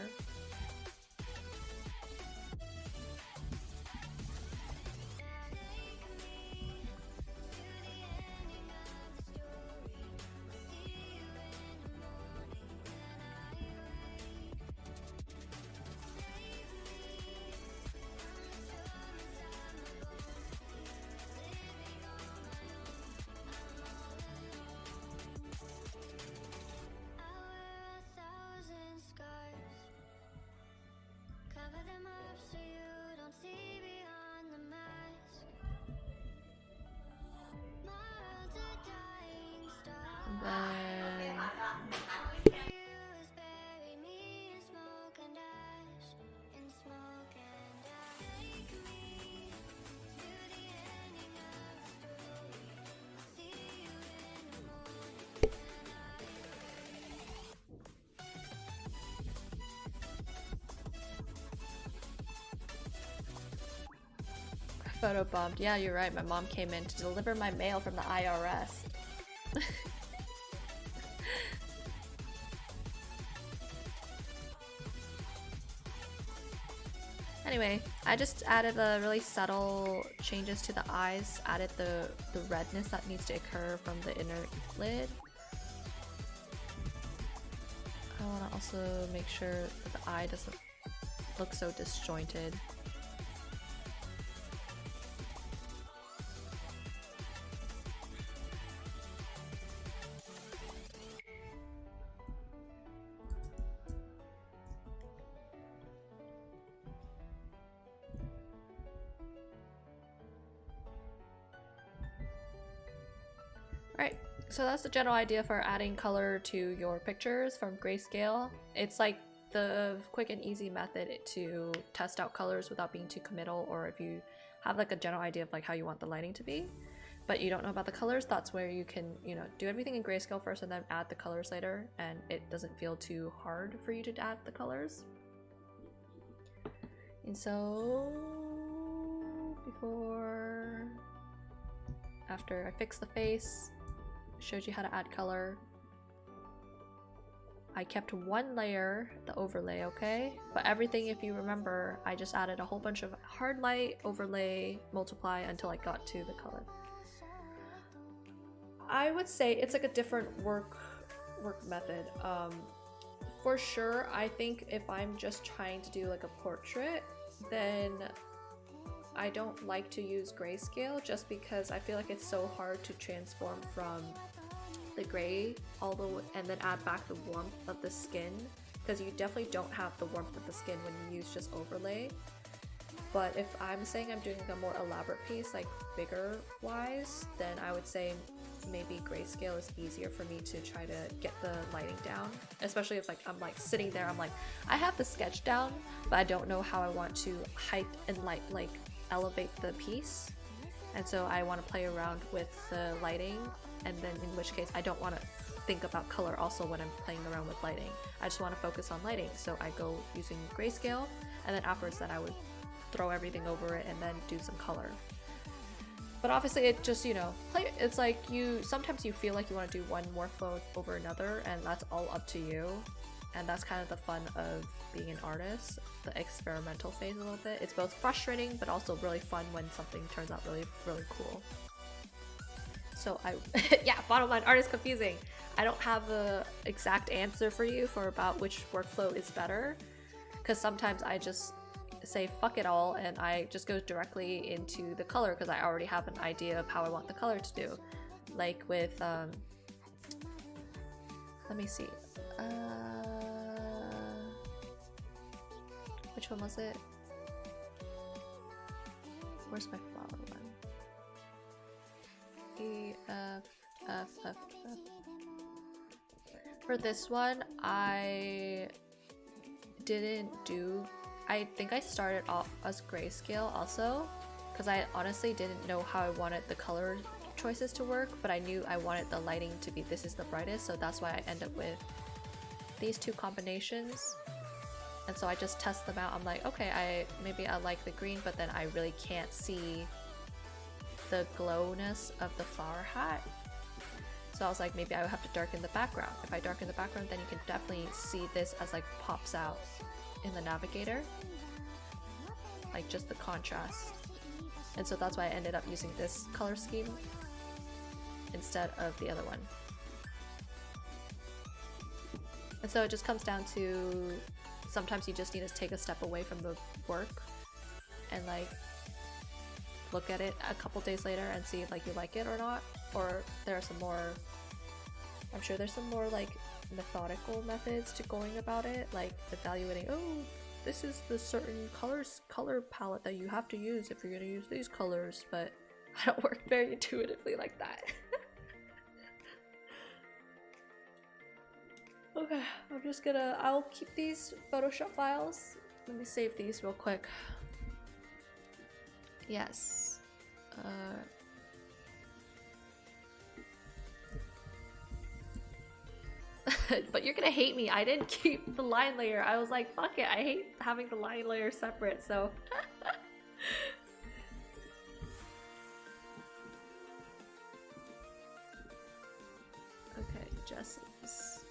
Then photo bombed. Yeah, you're right. My mom came in to deliver my mail from the IRS. Anyway, I just added the really subtle changes to the eyes, added the redness that needs to occur from the inner lid. I want to also make sure that the eye doesn't look so disjointed. Right, so that's the general idea for adding color to your pictures from grayscale. It's like the quick and easy method to test out colors without being too committal, or if you have like a general idea of like how you want the lighting to be, but you don't know about the colors, that's where you can, you know, do everything in grayscale first and then add the colors later, and it doesn't feel too hard for you to add the colors. And so after I fix the face, showed you how to add color, I kept one layer, the overlay, okay? But everything, if you remember, I just added a whole bunch of hard light, overlay, multiply until I got to the color. I would say it's like a different work method. For sure, I think if I'm just trying to do like a portrait, then I don't like to use grayscale just because I feel like it's so hard to transform from the gray all the way and then add back the warmth of the skin, because you definitely don't have the warmth of the skin when you use just overlay. But if I'm saying I'm doing a more elaborate piece, like bigger wise, then I would say maybe grayscale is easier for me to try to get the lighting down, especially if like I'm like sitting there, I'm like, I have the sketch down, but I don't know how I want to height and light, like elevate the piece, and so I want to play around with the lighting, and then in which case I don't want to think about color also when I'm playing around with lighting. I just want to focus on lighting, so I go using grayscale, and then afterwards that I would throw everything over it and then do some color. But obviously it just, you know, it's like sometimes you feel like you want to do one workflow over another, and that's all up to you. And that's kind of the fun of being an artist, the experimental phase a little bit. It's both frustrating but also really fun when something turns out really, really cool. So yeah, bottom line, art is confusing. I don't have a exact answer for you for about which workflow is better, because sometimes I just say fuck it all and I just go directly into the color because I already have an idea of how I want the color to do. Like with let me see, which one was it? Where's my flower one? E, F, F, F, F. For this one, I think I started off as grayscale also, because I honestly didn't know how I wanted the color choices to work, but I knew I wanted the lighting to be this is the brightest, so that's why I end up with these two combinations. And so I just test them out. I'm like, okay, maybe I like the green, but then I really can't see the glowness of the flower hat. So I was like, maybe I would have to darken the background. If I darken the background, then you can definitely see this as like pops out in the navigator. Like just the contrast. And so that's why I ended up using this color scheme instead of the other one. And so it just comes down to sometimes you just need to take a step away from the work and like look at it a couple days later and see if like you like it or not. Or there are some more, I'm sure there's some more like methodical methods to going about it, like evaluating, oh, this is the certain color palette that you have to use if you're gonna use these colors, but I don't work very intuitively like that. Okay, I'm just gonna, I'll keep these Photoshop files. Let me save these real quick. Yes. But you're gonna hate me. I didn't keep the line layer. I was like, fuck it, I hate having the line layer separate, so. Okay, Jesse's.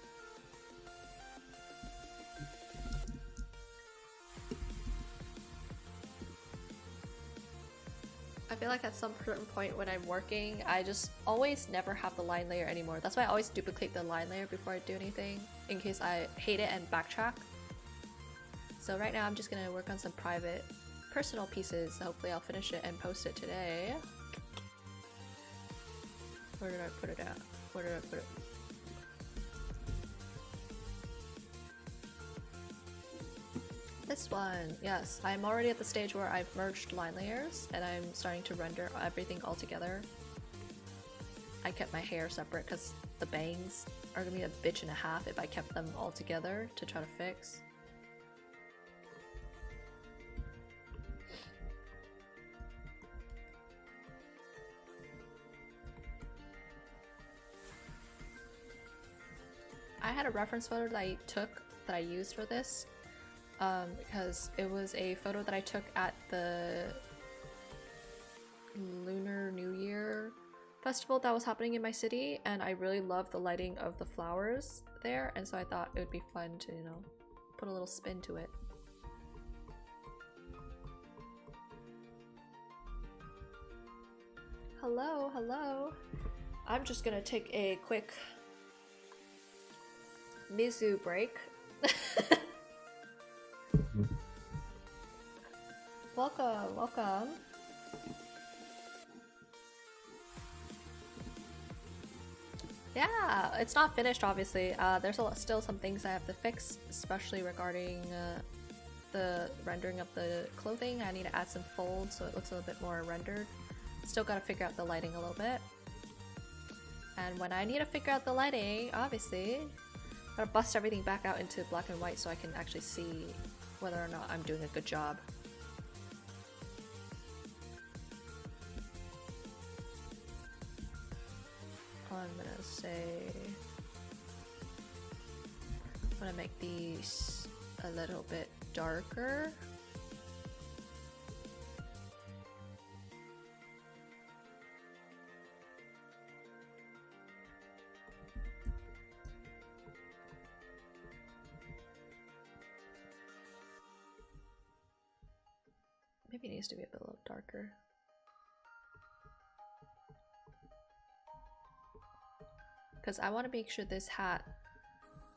I feel like at some certain point when I'm working, I just always never have the line layer anymore. That's why I always duplicate the line layer before I do anything, in case I hate it and backtrack. So right now I'm just gonna work on some private, personal pieces. Hopefully I'll finish it and post it today. Where did I put it at? Where did I put it? This one, yes. I'm already at the stage where I've merged line layers and I'm starting to render everything all together. I kept my hair separate because the bangs are gonna be a bitch and a half if I kept them all together to try to fix. I had a reference photo that I took that I used for this. Because it was a photo that I took at the Lunar New Year festival that was happening in my city, and I really loved the lighting of the flowers there, and so I thought it would be fun to, you know, put a little spin to it. Hello, hello. I'm just gonna take a quick Mizu break. Welcome, welcome. Yeah, it's not finished obviously. There's still some things I have to fix, especially regarding the rendering of the clothing. I need to add some folds so it looks a little bit more rendered. Still gotta figure out the lighting a little bit. And when I need to figure out the lighting, obviously, I gotta bust everything back out into black and white so I can actually see whether or not I'm doing a good job. I'm gonna say I'm gonna make these a little bit darker. Maybe it needs to be a bit darker. Because I want to make sure this hat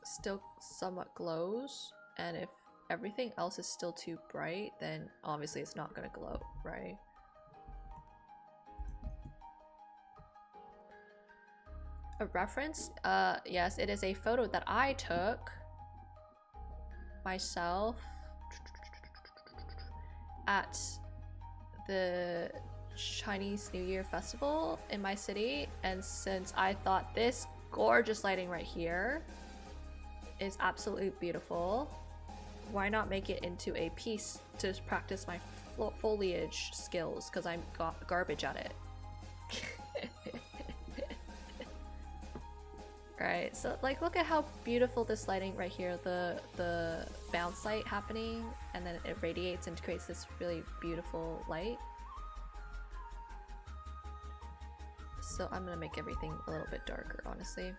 still somewhat glows, and if everything else is still too bright, then obviously it's not going to glow, right? A reference? Yes, it is a photo that I took myself at the Chinese New Year festival in my city, and since I thought this gorgeous lighting right here is absolutely beautiful, why not make it into a piece to practice my foliage skills, because I'm garbage at it. Right, so like look at how beautiful this lighting right here, the bounce light happening, and then it radiates and creates this really beautiful light. So I'm gonna make everything a little bit darker, honestly.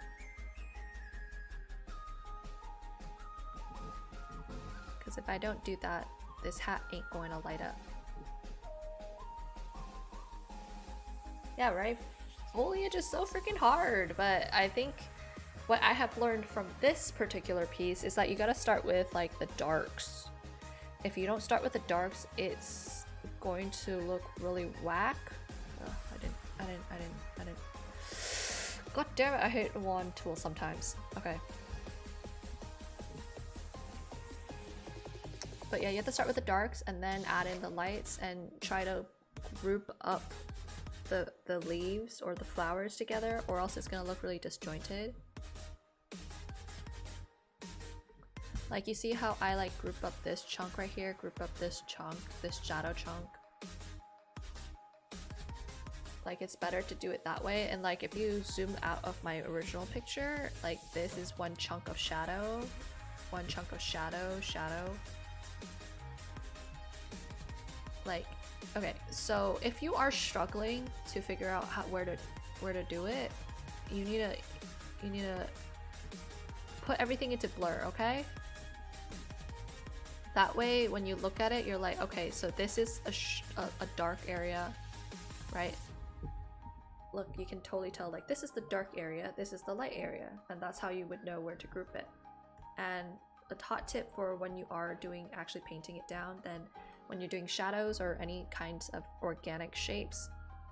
Because if I don't do that, this hat ain't going to light up. Yeah, right? Foliage is so freaking hard, but I think what I have learned from this particular piece is that you gotta start with like the darks. If you don't start with the darks, it's going to look really whack. I didn't. God damn it, I hate wand tool sometimes. Okay. But yeah, you have to start with the darks and then add in the lights and try to group up the leaves or the flowers together, or else it's gonna look really disjointed. Like, you see how I like group up this chunk right here, group up this chunk, this shadow chunk. Like, it's better to do it that way. And like, if you zoom out of my original picture, like this is one chunk of shadow, one chunk of shadow, shadow. Like, okay, so if you are struggling to figure out where to do it, you need to put everything into blur, okay? That way, when you look at it, you're like, okay, so this is a dark area, right? Look, you can totally tell, like, this is the dark area, this is the light area, and that's how you would know where to group it. And a hot tip for when you are actually painting it down, then when you're doing shadows or any kinds of organic shapes,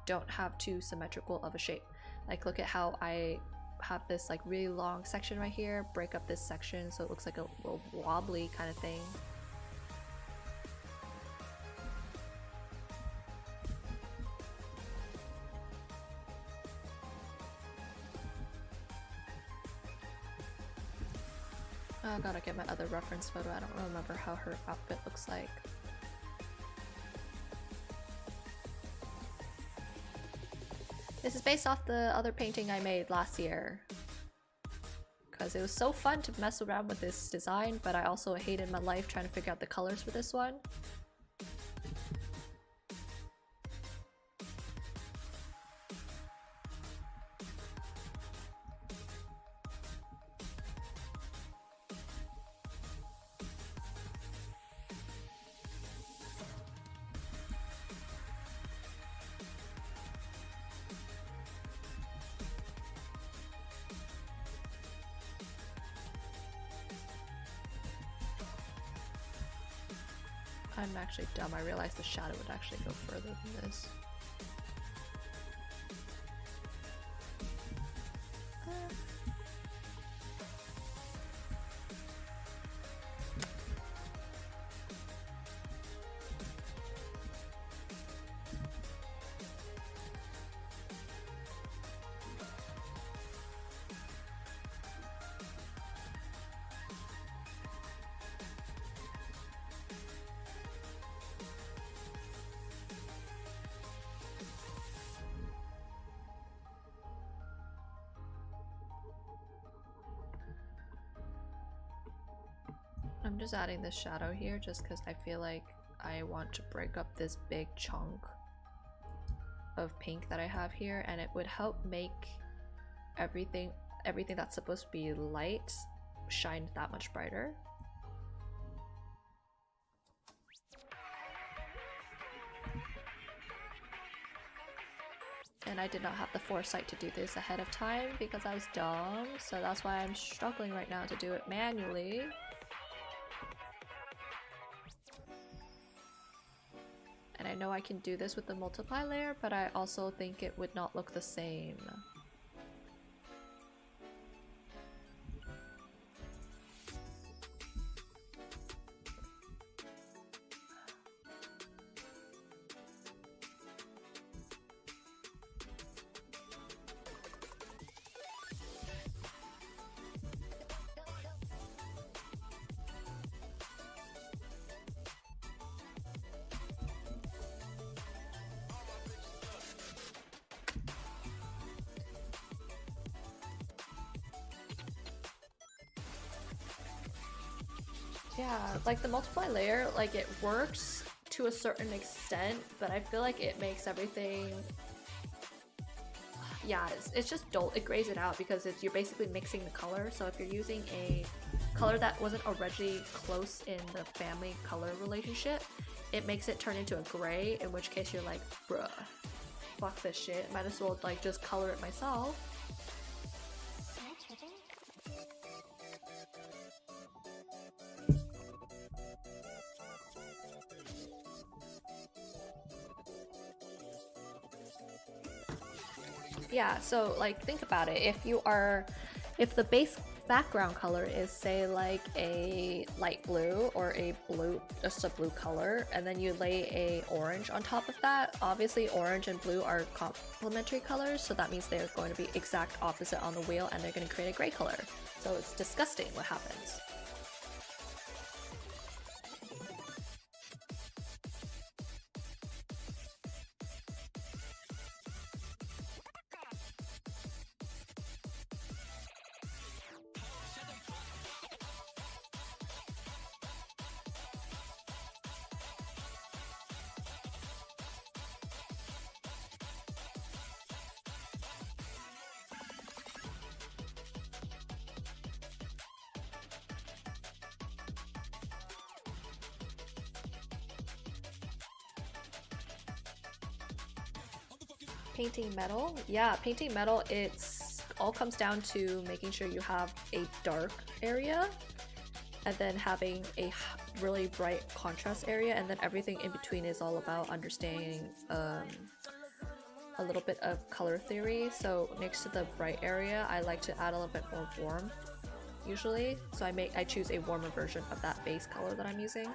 don't have too symmetrical of a shape. Like, look at how I have this like really long section right here, break up this section so it looks like a little wobbly kind of thing. Oh, I gotta get my other reference photo. I don't remember how her outfit looks like. This is based off the other painting I made last year. Because it was so fun to mess around with this design, but I also hated my life trying to figure out the colors for this one. I'm actually dumb. I realized the shadow would actually go further than this. I'm just adding this shadow here just because I feel like I want to break up this big chunk of pink that I have here, and it would help make everything that's supposed to be light shine that much brighter. And I did not have the foresight to do this ahead of time because I was dumb, so that's why I'm struggling right now to do it manually. And I know I can do this with the multiply layer, but I also think it would not look the same. Yeah, like the multiply layer, like it works to a certain extent, but I feel like it makes everything yeah, it's just dull. It grays it out because you're basically mixing the color. So if you're using a color that wasn't already close in the family color relationship, it makes it turn into a gray, in which case you're like, bruh, fuck this shit. Might as well like just color it myself. Yeah, so like think about it. If the base background color is say like a light blue or a blue, just a blue color, and then you lay a orange on top of that, obviously orange and blue are complementary colors, so that means they're going to be exact opposite on the wheel and they're going to create a gray color. So it's disgusting what happens. Painting metal? Yeah, painting metal, it's all comes down to making sure you have a dark area and then having a really bright contrast area, and then everything in between is all about understanding a little bit of color theory. So next to the bright area, I like to add a little bit more warmth usually. So I choose a warmer version of that base color that I'm using.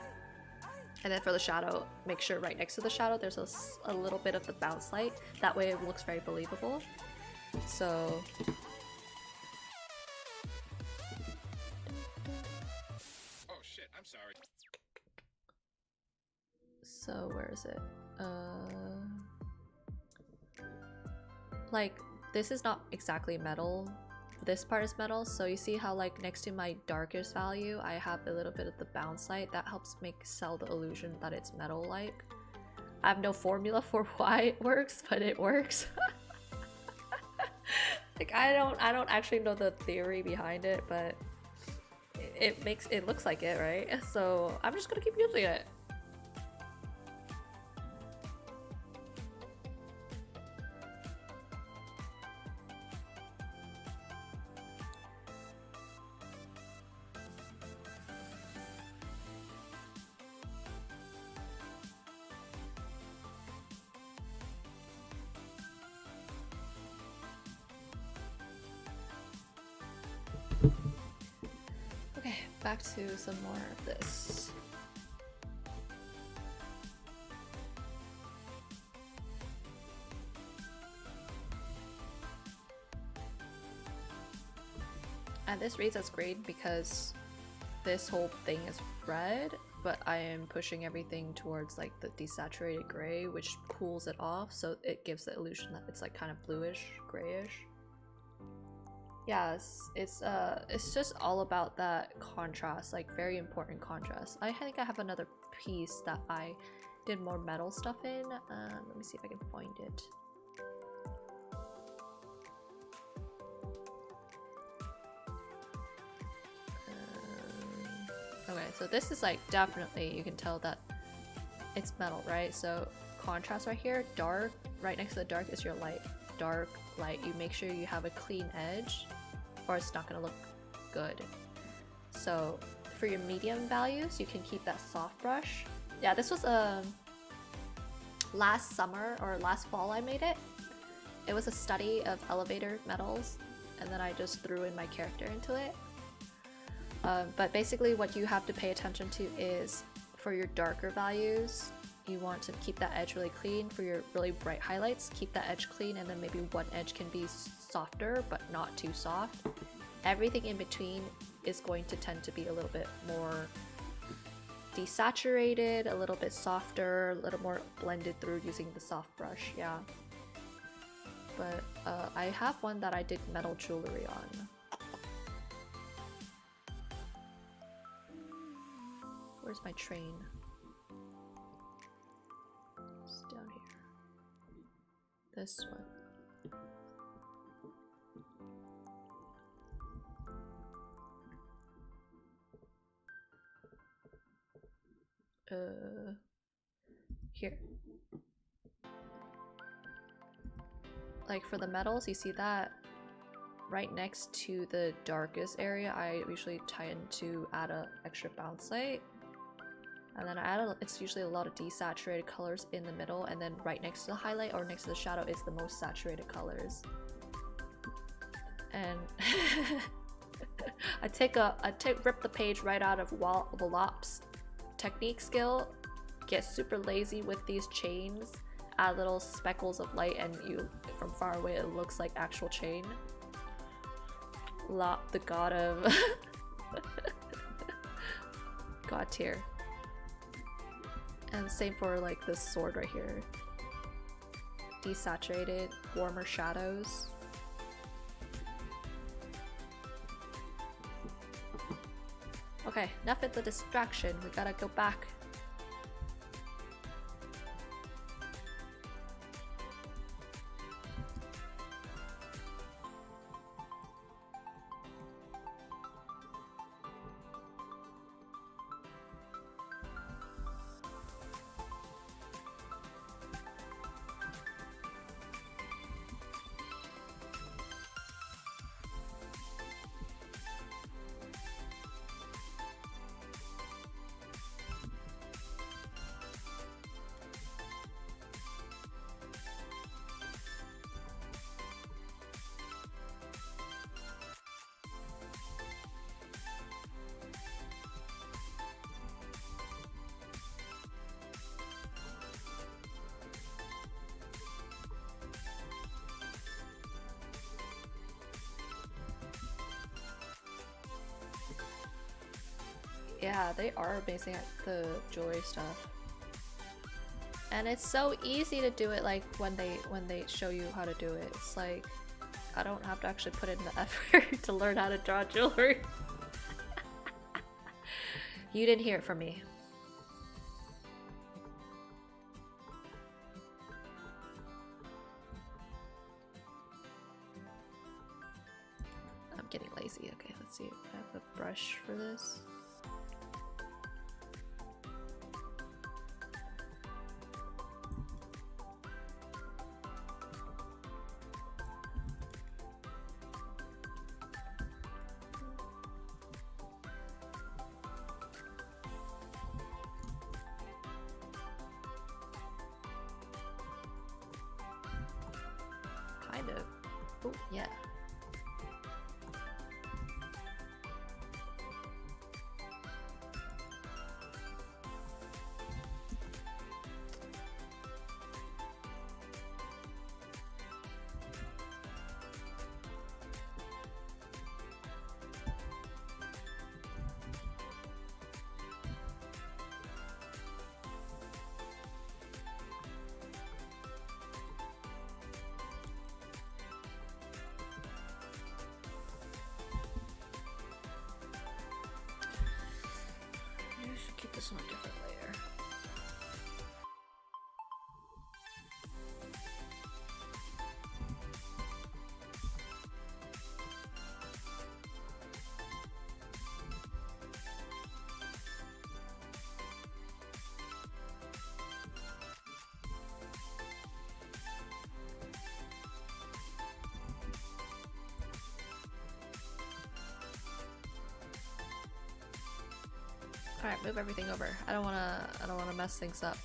And then for the shadow, make sure right next to the shadow there's a little bit of the bounce light. That way it looks very believable. So oh shit, I'm sorry. So where is it? Like this is not exactly metal. This part is metal, so you see how like next to my darkest value I have a little bit of the bounce light that helps sell the illusion that it's metal like. I have no formula for why it works, but it works. Like I don't actually know the theory behind it, but it looks like it, right? So I'm just gonna keep using it. Okay, back to some more of this. And this reads as green because this whole thing is red, but I am pushing everything towards like the desaturated gray, which cools it off, so it gives the illusion that it's like kind of bluish, grayish. Yes, it's just all about that contrast, like very important contrast. I think I have another piece that I did more metal stuff in. Let me see if I can find it. Okay, so this is like definitely, you can tell that it's metal, right? So contrast right here, dark, right next to the dark is your light. Dark, light, you make sure you have a clean edge or it's not gonna look good. So for your medium values, you can keep that soft brush. Yeah, this was last summer or last fall I made it. It was a study of elevator metals, and then I just threw in my character into it. But basically what you have to pay attention to is for your darker values, you want to keep that edge really clean. For your really bright highlights, keep that edge clean, and then maybe one edge can be softer but not too soft. Everything in between is going to tend to be a little bit more desaturated, a little bit softer, a little more blended through using the soft brush, yeah. But I have one that I did metal jewelry on. Where's my train? It's down here. This one. here. Like for the metals, you see that right next to the darkest area, I usually tend to add an extra bounce light. And then I add it's usually a lot of desaturated colors in the middle, and then right next to the highlight or next to the shadow is the most saturated colors. And rip the page right out of Wallop's technique skill, get super lazy with these chains, add little speckles of light, and you from far away it looks like actual chain. Lop, the god of god tier. And same for like this sword right here. Desaturated, warmer shadows. Okay, enough of the distraction. We gotta go back. Yeah, they are amazing at the jewelry stuff. And it's so easy to do it, like when they show you how to do it. It's like I don't have to actually put in the effort to learn how to draw jewelry. You didn't hear it from me. I'm getting lazy. Okay, let's see if I have a brush for this. Kind of. Oh, yeah. Keep this on a different layer. Alright, move everything over. I don't wanna mess things up.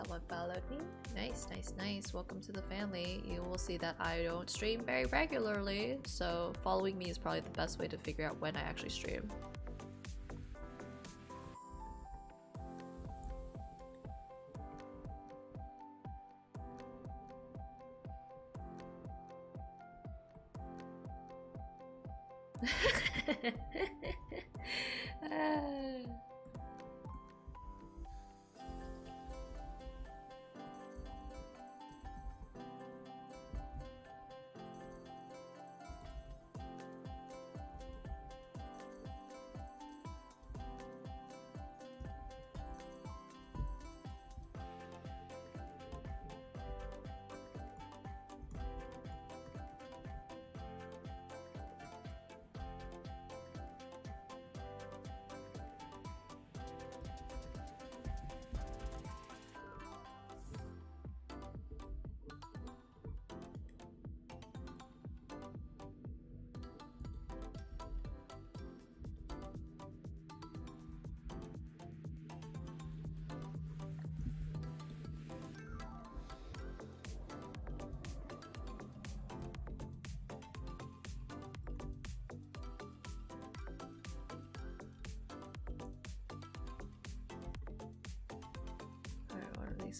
Someone followed me. Nice, nice, nice. Welcome to the family. You will see that I don't stream very regularly, so following me is probably the best way to figure out when I actually stream.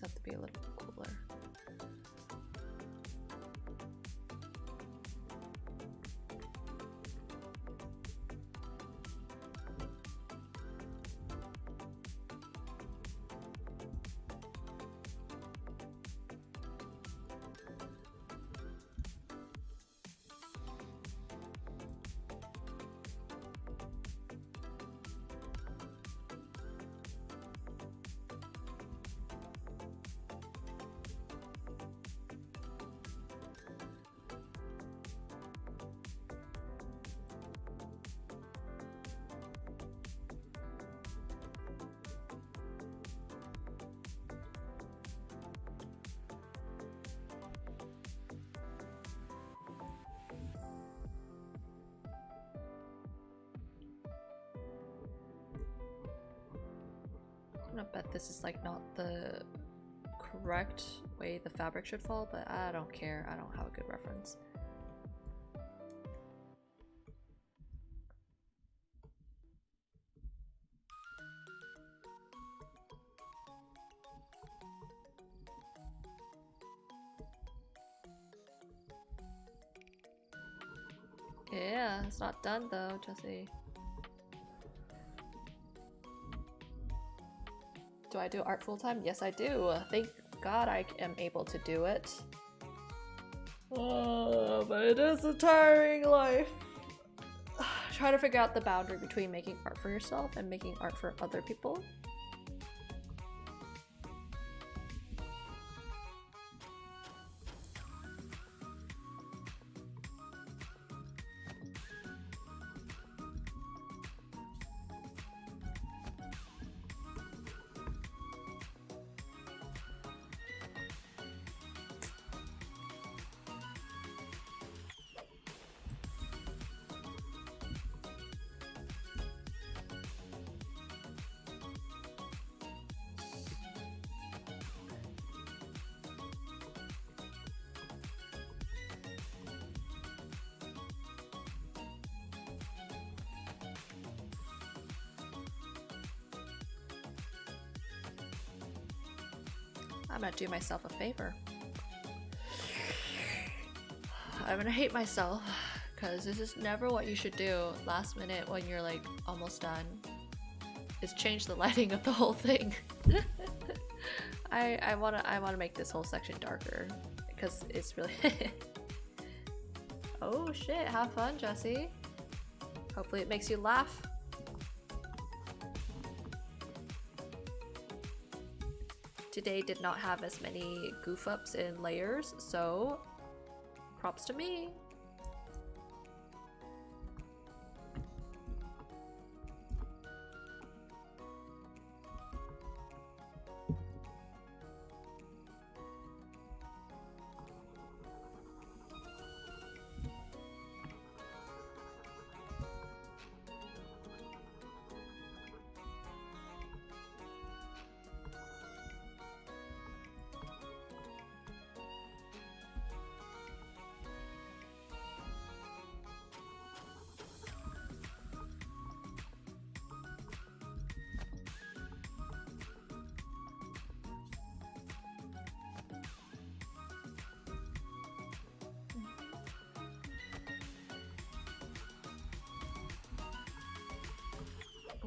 Have to be a little cooler. I'm gonna bet this is like not the correct way the fabric should fall, but I don't care. I don't have a good reference. Yeah, it's not done though, Jesse. Do I do art full time? Yes, I do. Thank God I am able to do it. Oh, but it is a tiring life. Try to figure out the boundary between making art for yourself and making art for other people. I'm gonna do myself a favor. I'm gonna hate myself because this is never what you should do last minute when you're like almost done, is change the lighting of the whole thing. I wanna make this whole section darker because it's really Oh shit, have fun, Jesse. Hopefully it makes you laugh. Today did not have as many goof ups in layers, so props to me.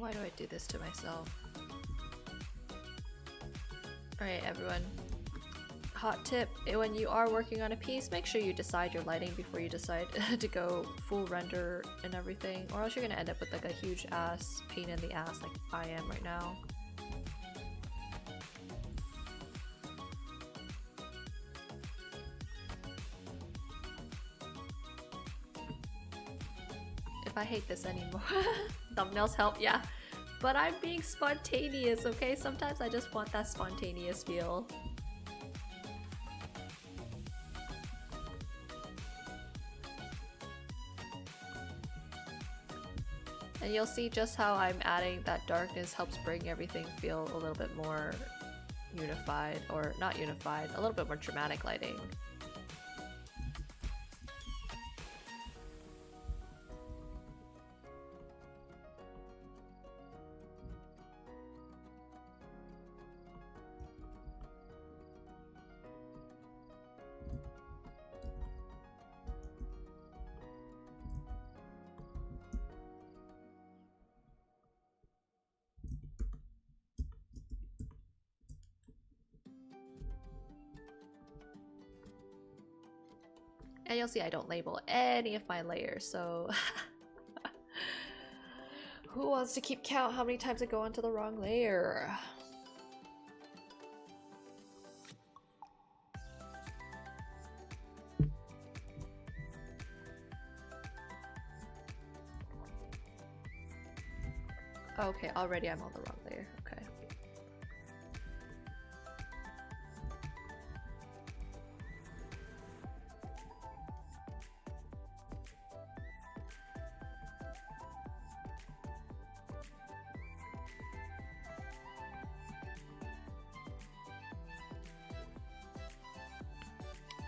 Why do I do this to myself? Alright, everyone. Hot tip, when you are working on a piece, make sure you decide your lighting before you decide to go full render and everything, or else you're gonna end up with like a huge ass pain in the ass like I am right now. If I hate this anymore. Thumbnails help, yeah. But I'm being spontaneous, okay? Sometimes I just want that spontaneous feel. And you'll see just how I'm adding that darkness helps bring everything feel a little bit more unified, or not unified, a little bit more dramatic lighting. And you'll see I don't label any of my layers, so who wants to keep count how many times I go onto the wrong layer? Okay, already I'm on the wrong layer. Okay.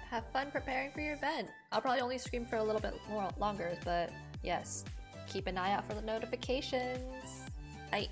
Have fun preparing for your event. I'll probably only stream for a little bit more longer, but yes, keep an eye out for the notifications. Bye.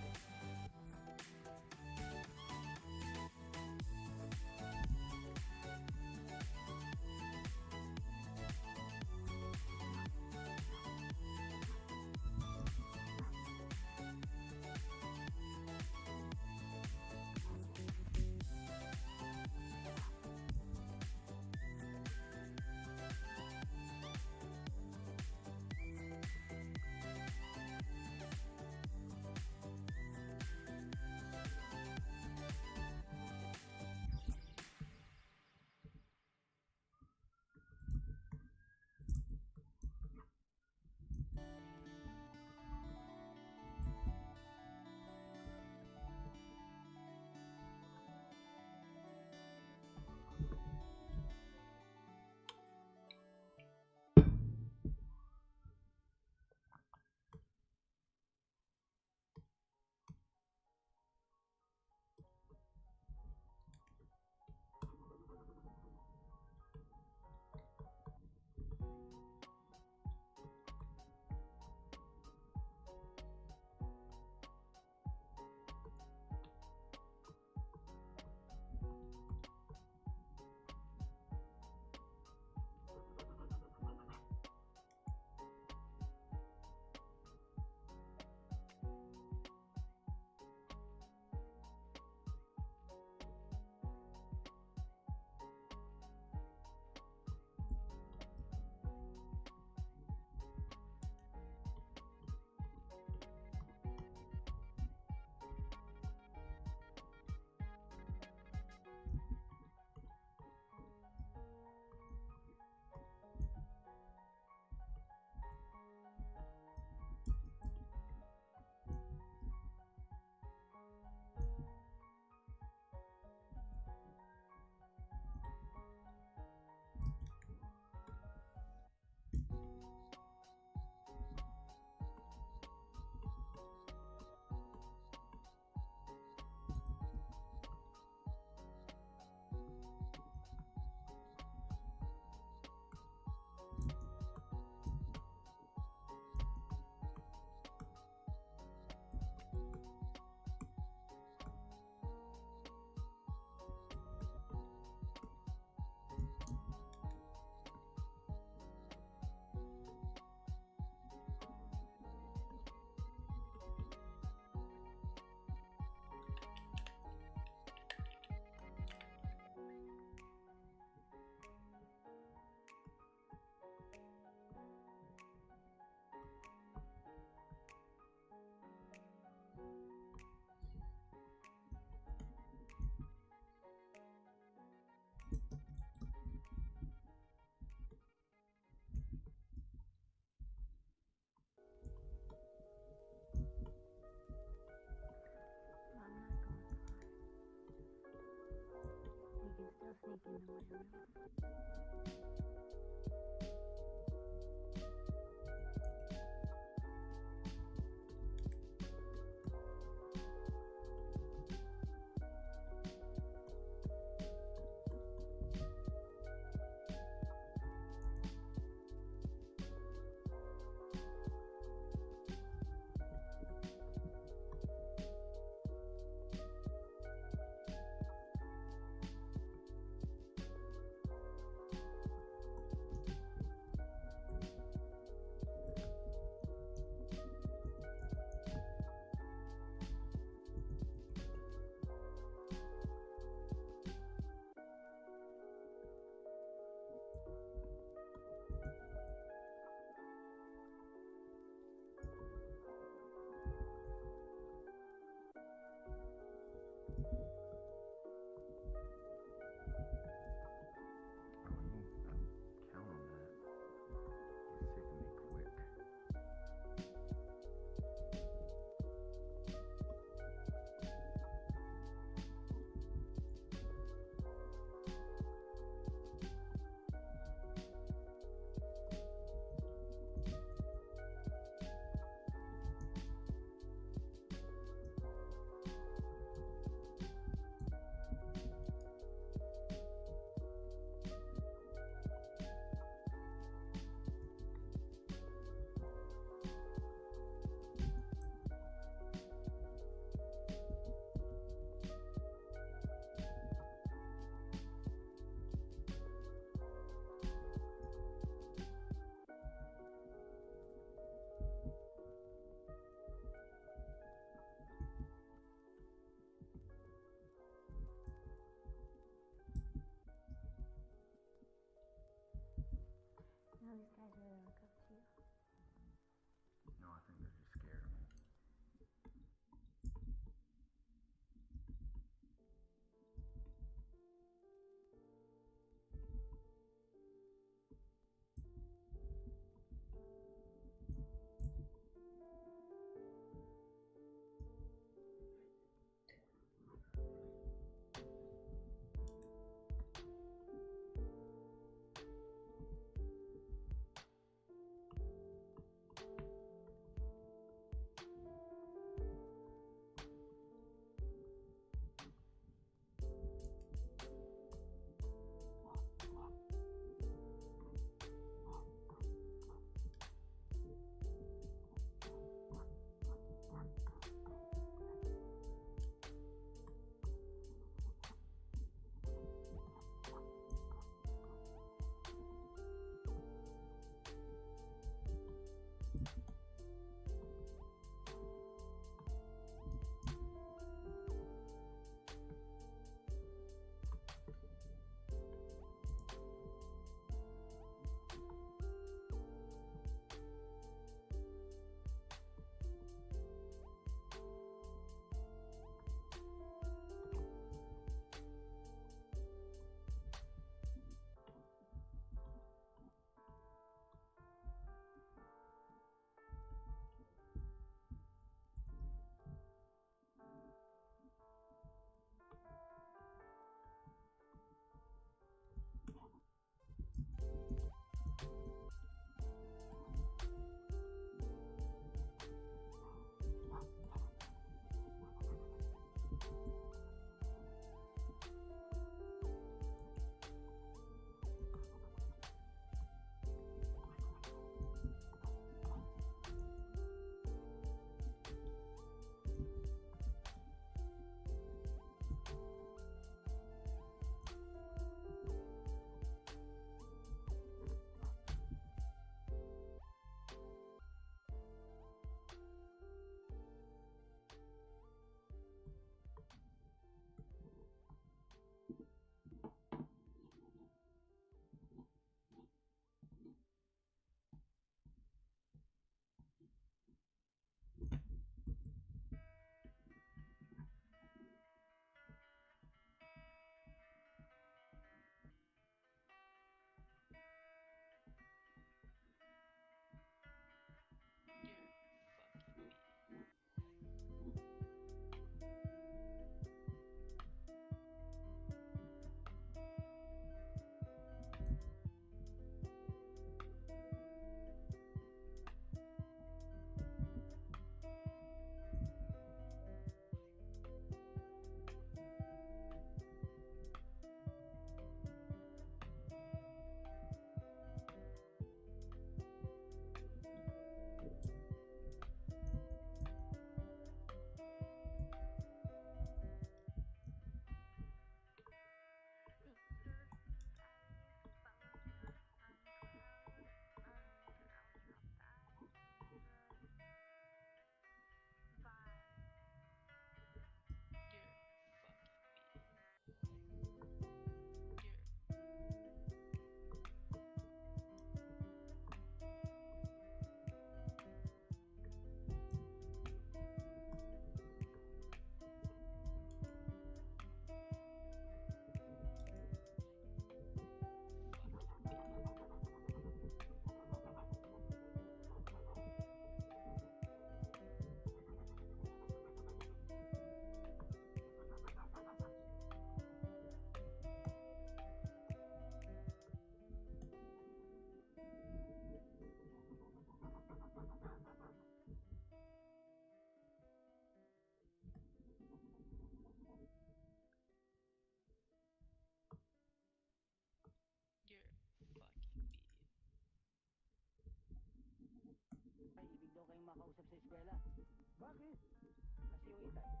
namatay?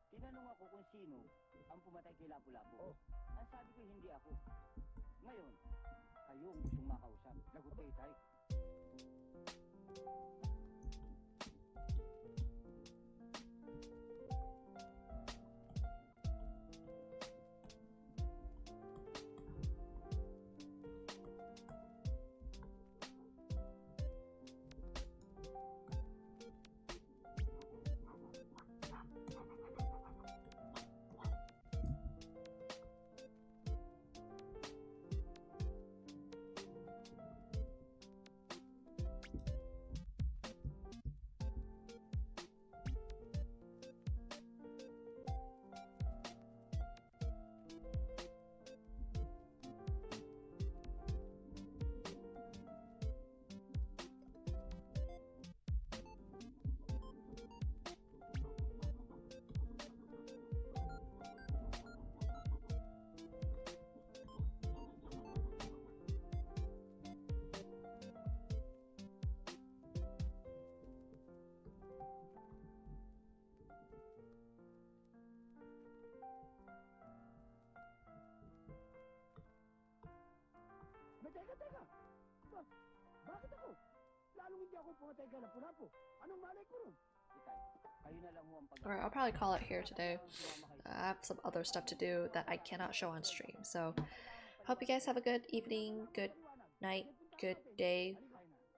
Tinanong ako kung sino ang pumatay kay Lapu-Lapu. Oh. Ang sabi ko hindi ako. Ngayon, kayo ang gustong makausap. Lagot kayo, tay. Teka! Bakit ako? Lalong hindi ako pumatay ka Lapu-Lapu. Anong malay ko ron? Kayo na lang ho ang Alright, I'll probably call it here today. I have some other stuff to do that I cannot show on stream. So, hope you guys have a good evening, good night, good day,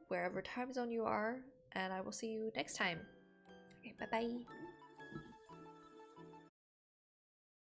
wherever time zone you are, and I will see you next time. Okay, bye bye.